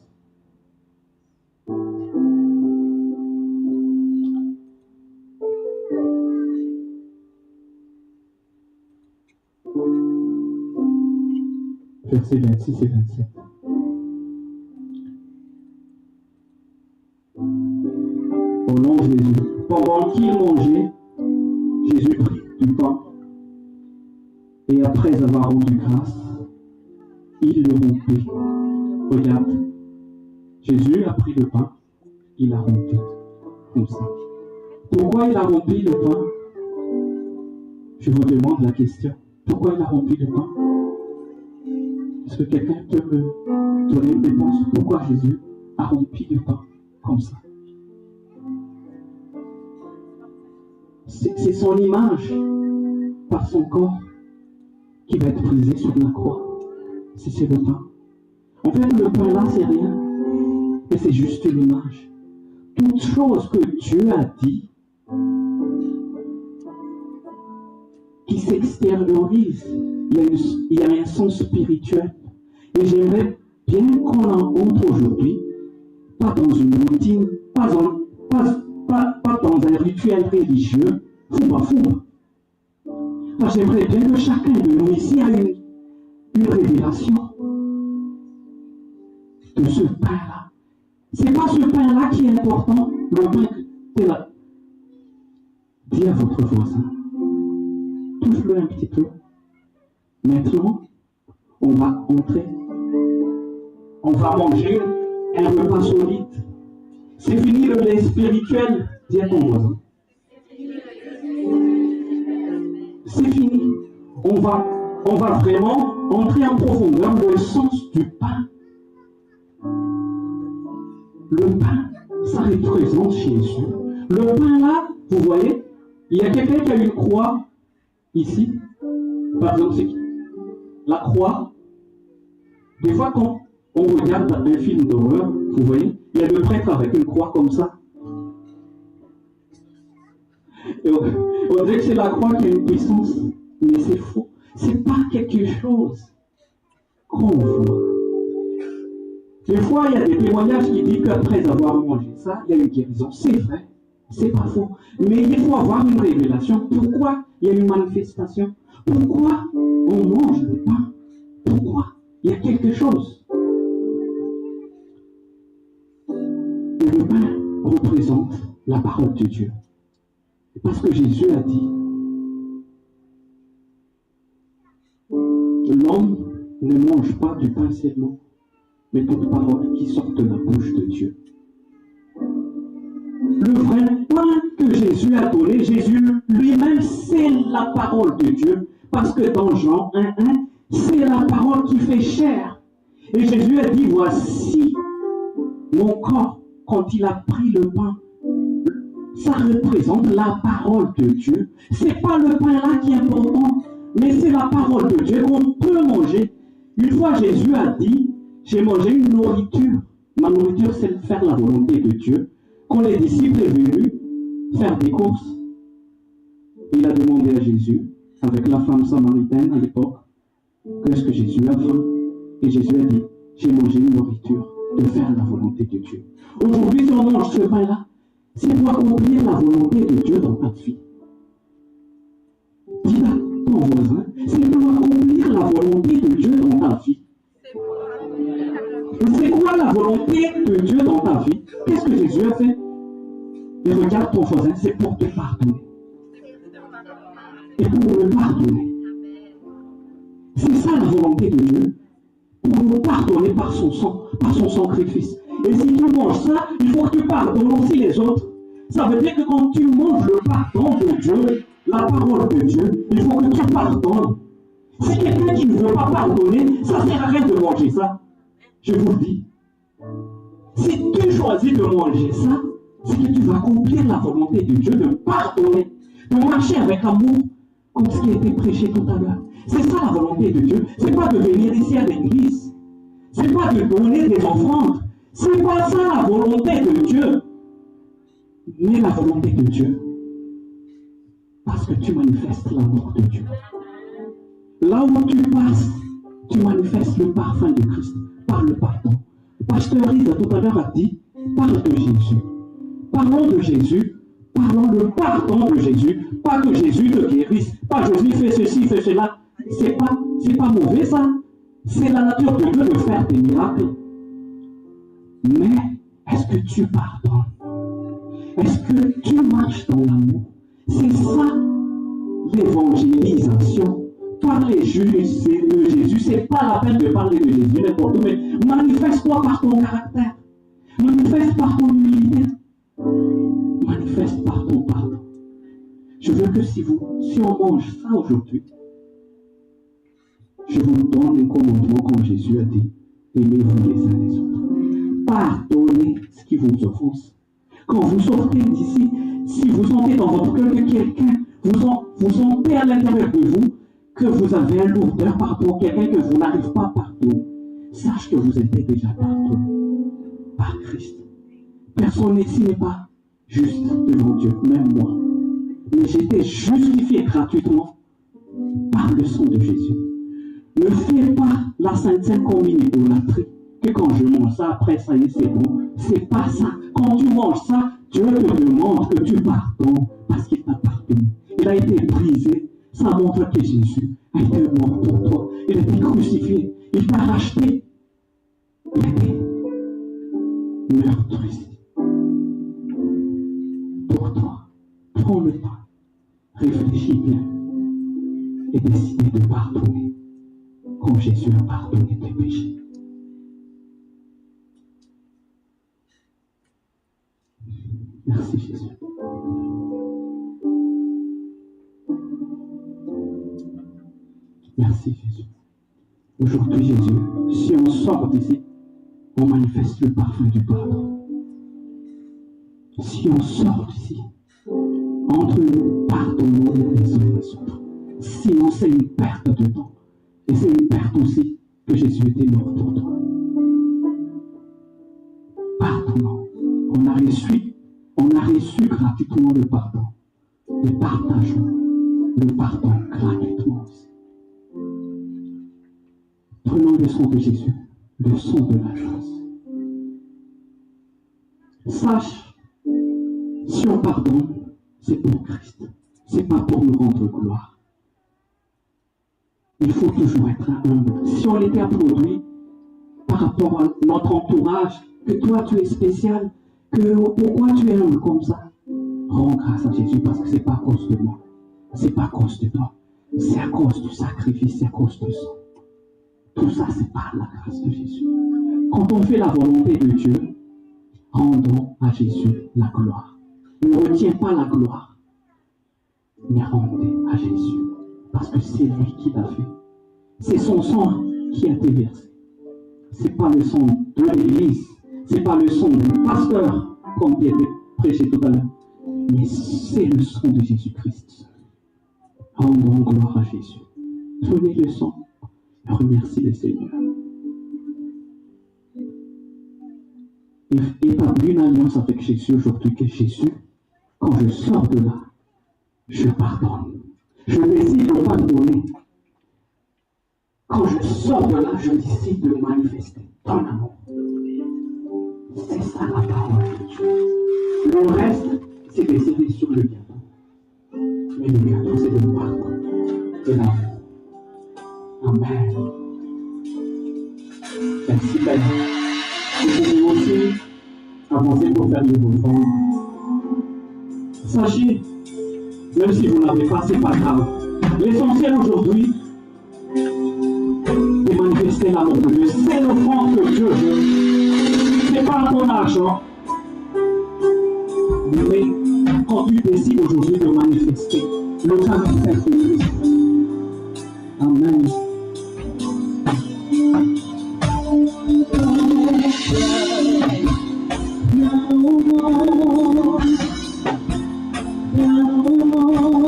Versets 26 et 27. Au nom de Jésus. Pendant qu'il mangeait, Jésus prit du pain et après avoir rendu grâce, il le rompit. Regarde, Jésus a pris le pain, il l'a rompu. Comme ça. Pourquoi il a rompu le pain? Je vous demande la question. Pourquoi il a rompu le pain? Est-ce que quelqu'un peut me donner une réponse? Pourquoi Jésus a rompu le pain comme ça? C'est son image par son corps qui va être brisé sur la croix. C'est le pain. En fait, le pain là, c'est rien. Et c'est juste une image. Toute chose que Dieu a dit qui s'extériorise, il y a un sens spirituel. Et j'aimerais bien qu'on en entre aujourd'hui, pas dans une routine, pas dans un rituel religieux, fouba. J'aimerais bien que chacun de nous ici ait une révélation de ce pain-là. C'est pas ce pain-là qui est important, le pain que là. Dis à votre voisin, touche-le un petit peu. Maintenant, on va entrer. On va manger un repas solide. C'est fini le lait spirituel. Dis à ton voisin. C'est fini. On va vraiment entrer en profondeur le sens du pain. Le pain, ça représente Jésus. Le pain là, vous voyez, il y a quelqu'un qui a une croix ici. Par exemple, c'est la croix. Des fois, quand on regarde un film d'horreur, vous voyez, il y a le prêtre avec une croix comme ça. Et on dirait que c'est la croix qui a une puissance, mais c'est faux. C'est pas quelque chose qu'on voit. Des fois, il y a des témoignages qui disent qu'après avoir mangé ça, il y a une guérison. C'est vrai, c'est pas faux. Mais il faut avoir une révélation. Pourquoi il y a une manifestation? Pourquoi on mange le pain? Pourquoi? Il y a quelque chose. Et le pain représente la parole de Dieu. Parce que Jésus a dit, l'homme ne mange pas du pain seulement, mais toute parole qui sort de la bouche de Dieu. Le vrai pain que Jésus a donné, Jésus lui-même, c'est la parole de Dieu. Parce que dans Jean 1:1, c'est la parole qui fait chair. Et Jésus a dit, voici mon corps. Quand il a pris le pain, ça représente la parole de Dieu. C'est pas le pain là qui est important, mais c'est la parole de Dieu qu'on peut manger. Une fois Jésus a dit, j'ai mangé une nourriture. Ma nourriture, c'est de faire la volonté de Dieu. Quand les disciples sont venus faire des courses, il a demandé à Jésus, avec la femme samaritaine à l'époque, qu'est-ce que Jésus a fait? Et Jésus a dit, j'ai mangé une nourriture de faire la volonté de Dieu. Aujourd'hui, si on mange ce pain-là, c'est pour accomplir la volonté de Dieu dans ta vie. Dis à ton voisin, c'est pour accomplir la volonté de Dieu dans ta vie. C'est quoi la volonté de Dieu dans ta vie? Qu'est-ce que Jésus a fait? Et regarde ton voisin, c'est pour te pardonner. Et pour le pardonner. C'est ça la volonté de Dieu. Pour nous pardonner par son sang, par son sacrifice. Et si tu manges ça, il faut que tu pardonnes aussi les autres. Ça veut dire que quand tu manges le pardon de Dieu, la parole de Dieu, il faut que tu pardonnes. Si quelqu'un qui ne veut pas pardonner, ça ne sert à rien de manger ça. Je vous le dis. Si tu choisis de manger ça, c'est que tu vas accomplir la volonté de Dieu de pardonner. de marcher avec amour, comme ce qui a été prêché tout à l'heure. C'est ça la volonté de Dieu. Ce n'est pas de venir ici à l'église. Ce n'est pas de donner des offrandes. Ce n'est pas ça la volonté de Dieu. Mais la volonté de Dieu, parce que tu manifestes l'amour de Dieu. Là où tu passes, tu manifestes le parfum de Christ par le pardon. Le pasteur Lise tout à l'heure a dit, parle de Jésus. Parlons de Jésus, parlons le pardon de Jésus. Pas que Jésus te guérisse, pas Jésus fait ceci, fait cela. C'est pas mauvais ça. C'est la nature de Dieu de faire des miracles. Mais est-ce que tu pardonnes? Est-ce que tu marches dans l'amour? C'est ça l'évangélisation. Parler de Jésus, c'est pas la peine de parler de Jésus n'importe où, mais manifeste-toi par ton caractère. Manifeste par ton humilité. Manifeste par ton pardon. Je veux que si on mange ça aujourd'hui, je vous donne un commandement comme Jésus a dit, aimez-vous les uns les autres. Pardonnez ce qui vous offense. Quand vous sortez d'ici, si vous sentez dans votre cœur que quelqu'un vous sentez à l'intérieur de vous, que vous avez un lourdeur par rapport à quelqu'un que vous n'arrivez pas à pardonner, sache que vous êtes déjà pardonné par Christ. Personne ici n'est pas juste devant Dieu, même moi. Mais j'ai été justifié gratuitement par le sang de Jésus. Ne fais pas la Sainte comme une idolâtrie. Que quand je mange ça, après ça y est, c'est bon. C'est pas ça. Quand tu manges ça, Dieu te demande que tu pardonnes parce qu'il t'a pardonné. Il a été brisé. Ça montre que Jésus a été mort pour toi. Il a été crucifié. Il t'a racheté. Il a été meurtri pour toi. Prends le temps. Réfléchis bien. Et décide de pardonner comme Jésus a pardonné tes péchés. Merci Jésus. Merci Jésus. Aujourd'hui Jésus, si on sort d'ici, on manifeste le parfum du pardon. Si on sort d'ici, entre nous, pardonnons les uns et les autres. Sinon c'est une perte de temps. Et c'est une perte aussi que Jésus était mort pour toi. Pardonnons. On a reçu gratuitement le pardon. Et partageons le pardon gratuitement aussi. Prenons le sang de Jésus, le sang de la grâce. Sache, si on pardonne, c'est pour Christ. C'est pas pour nous rendre gloire. Il faut toujours être humble. Si on était applaudi par rapport à notre entourage, que toi tu es spécial, que pourquoi tu es humble comme ça, rends grâce à Jésus parce que c'est pas à cause de moi, c'est pas à cause de toi, c'est à cause du sacrifice, c'est à cause du sang. Tout ça c'est par la grâce de Jésus. Quand on fait la volonté de Dieu, rendons à Jésus la gloire. Ne retiens pas la gloire, mais rendez à Jésus. Parce que c'est lui qui l'a fait. C'est son sang qui a été versé. Ce n'est pas le sang de l'église. Ce n'est pas le sang du pasteur, comme qui a été prêché tout à l'heure. Mais c'est le sang de Jésus-Christ. Rendons gloire à Jésus. Prenez le sang et remerciez le Seigneur. Établis une alliance avec Jésus aujourd'hui, que Jésus, quand je sors de là, je pardonne. Je décide de pardonner. Quand je sors de là, je décide de manifester ton amour. C'est ça la parole de Dieu. Le reste, c'est des services sur le gâteau. Mais le gâteau, c'est le pardon et l'amour. Amen. Merci Père. Vous pouvez aussi avancer pour faire les offrandes. Sachez, même si vous n'avez pas, c'est pas grave. L'essentiel aujourd'hui, c'est manifester l'amour de Dieu. C'est l'offrande que Dieu veut. C'est pas ton argent. Mais quand tu décides aujourd'hui de manifester le caractère de Christ. Amen. No more.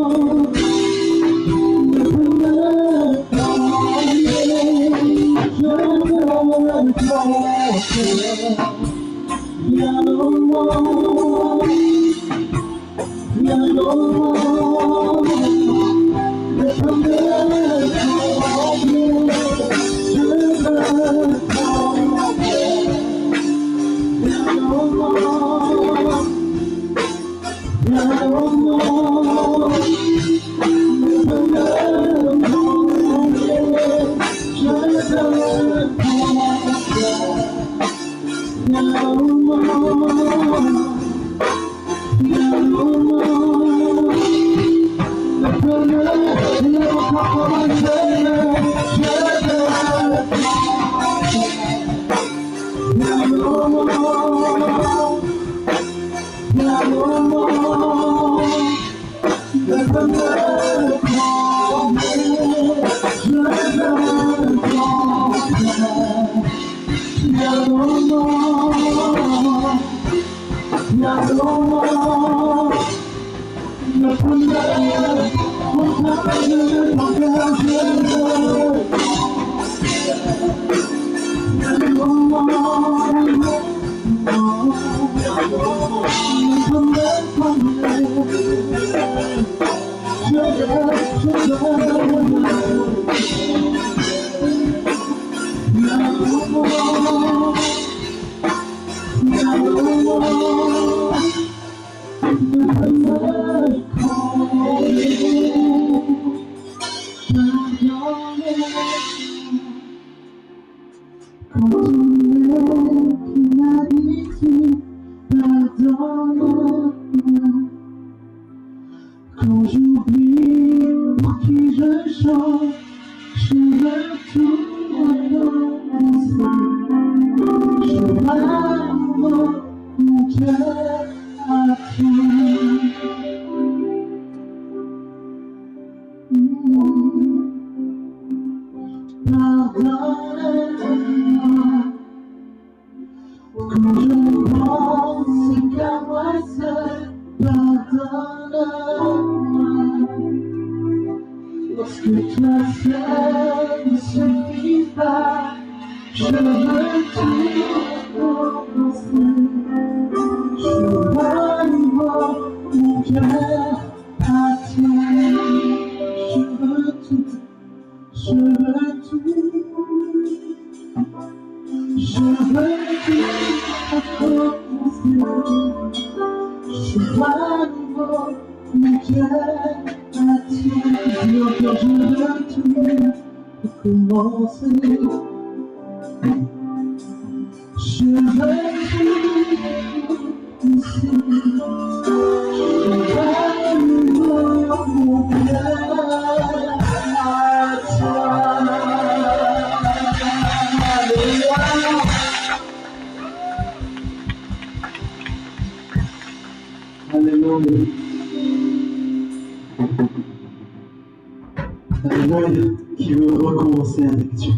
Alléluia, qui veut recommencer avec Dieu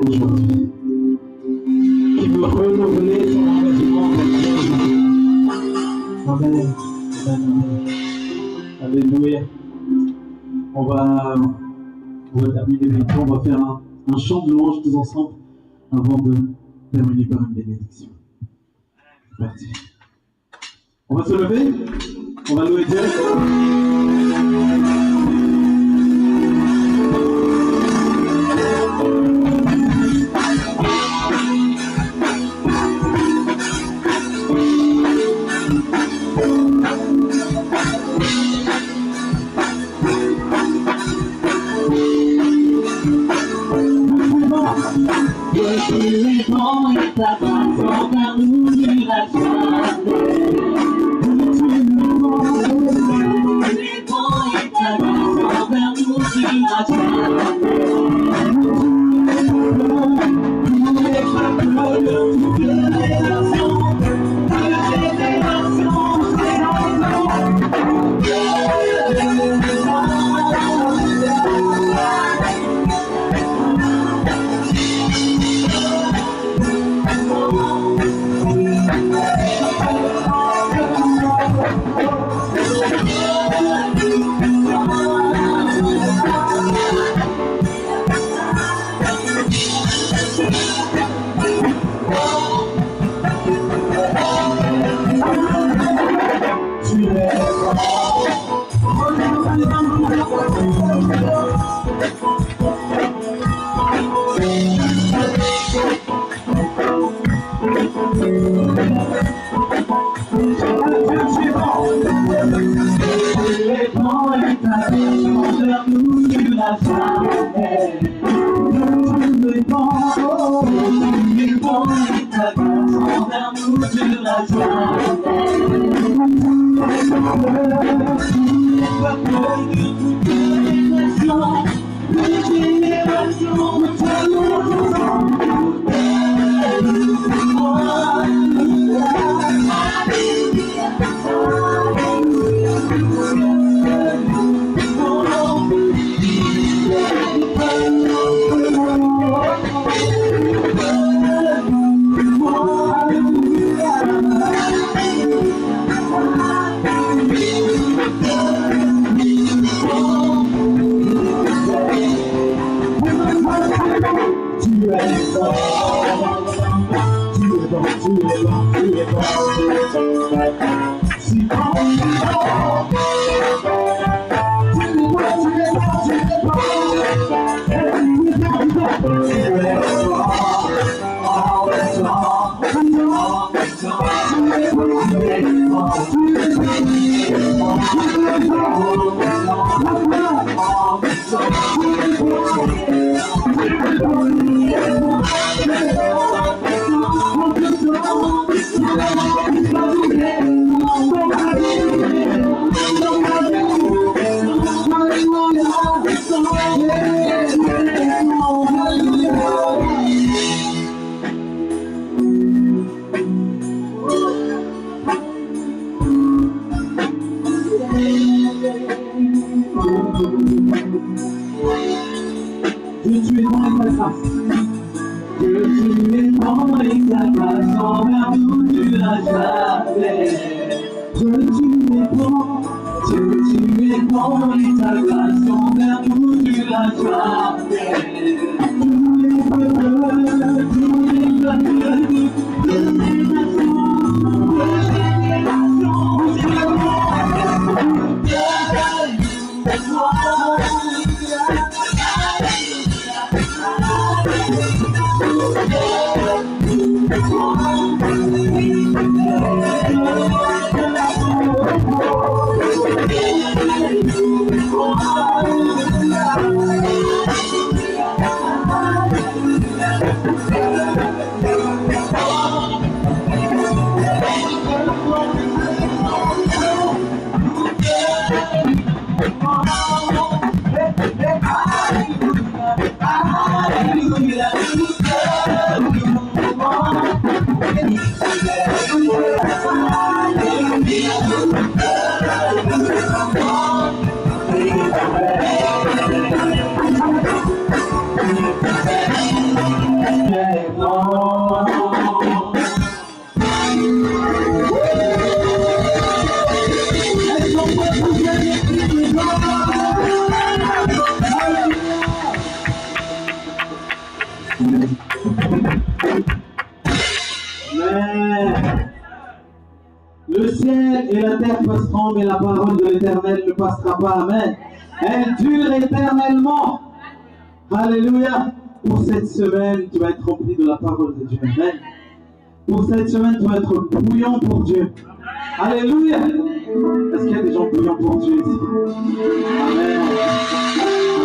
aujourd'hui, qui veut renouveler son engagement avec Dieu aujourd'hui. Amen. Amen. Alléluia. On va terminer bientôt. On va faire un chant de louange tous ensemble avant de terminer par une bénédiction. C'est parti. On va se lever. On va louer Dieu. Le ciel et la terre passeront, mais la parole de l'Éternel ne passera pas. Amen. Elle dure éternellement. Alléluia. Pour cette semaine, tu vas être rempli de la parole de Dieu. Amen. Pour cette semaine, tu vas être bouillant pour Dieu. Alléluia. Est-ce qu'il y a des gens bouillants pour Dieu ici? Amen.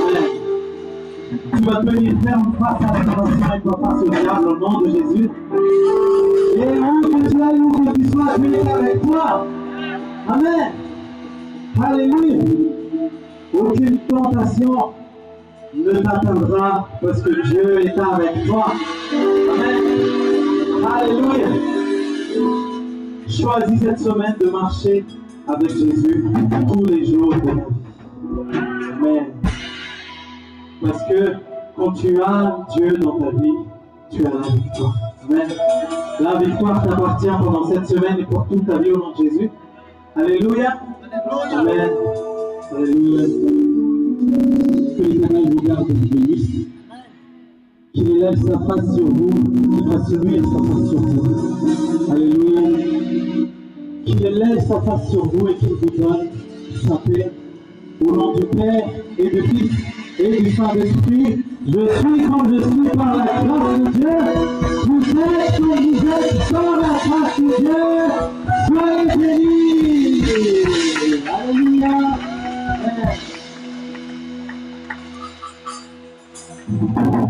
Amen. Tu vas tenir ferme face à la tentation et pas face au diable au nom de Jésus. Et où que tu ailles, où que tu sois, Dieu est avec toi. Amen. Alléluia. Aucune tentation ne t'atteindra parce que Dieu est avec toi. Amen. Alléluia. Choisis cette semaine de marcher avec Jésus tous les jours de ta vie. Amen. Parce que quand tu as Dieu dans ta vie, tu as la victoire. Amen. La victoire t'appartient pendant cette semaine et pour toute ta vie au nom de Jésus. Alléluia. Amen. Alléluia. Que l'Éternel vous garde et vous bénisse. Qu'il élève sa face sur vous, qu'il fasse luire sa face sur vous. Alléluia. Qu'il élève sa face sur vous et qu'il vous donne sa paix. Au nom du Père et du Fils et du Saint-Esprit, je suis comme je suis par la grâce de Dieu. Vous êtes comme vous êtes par la grâce de Dieu. Soyez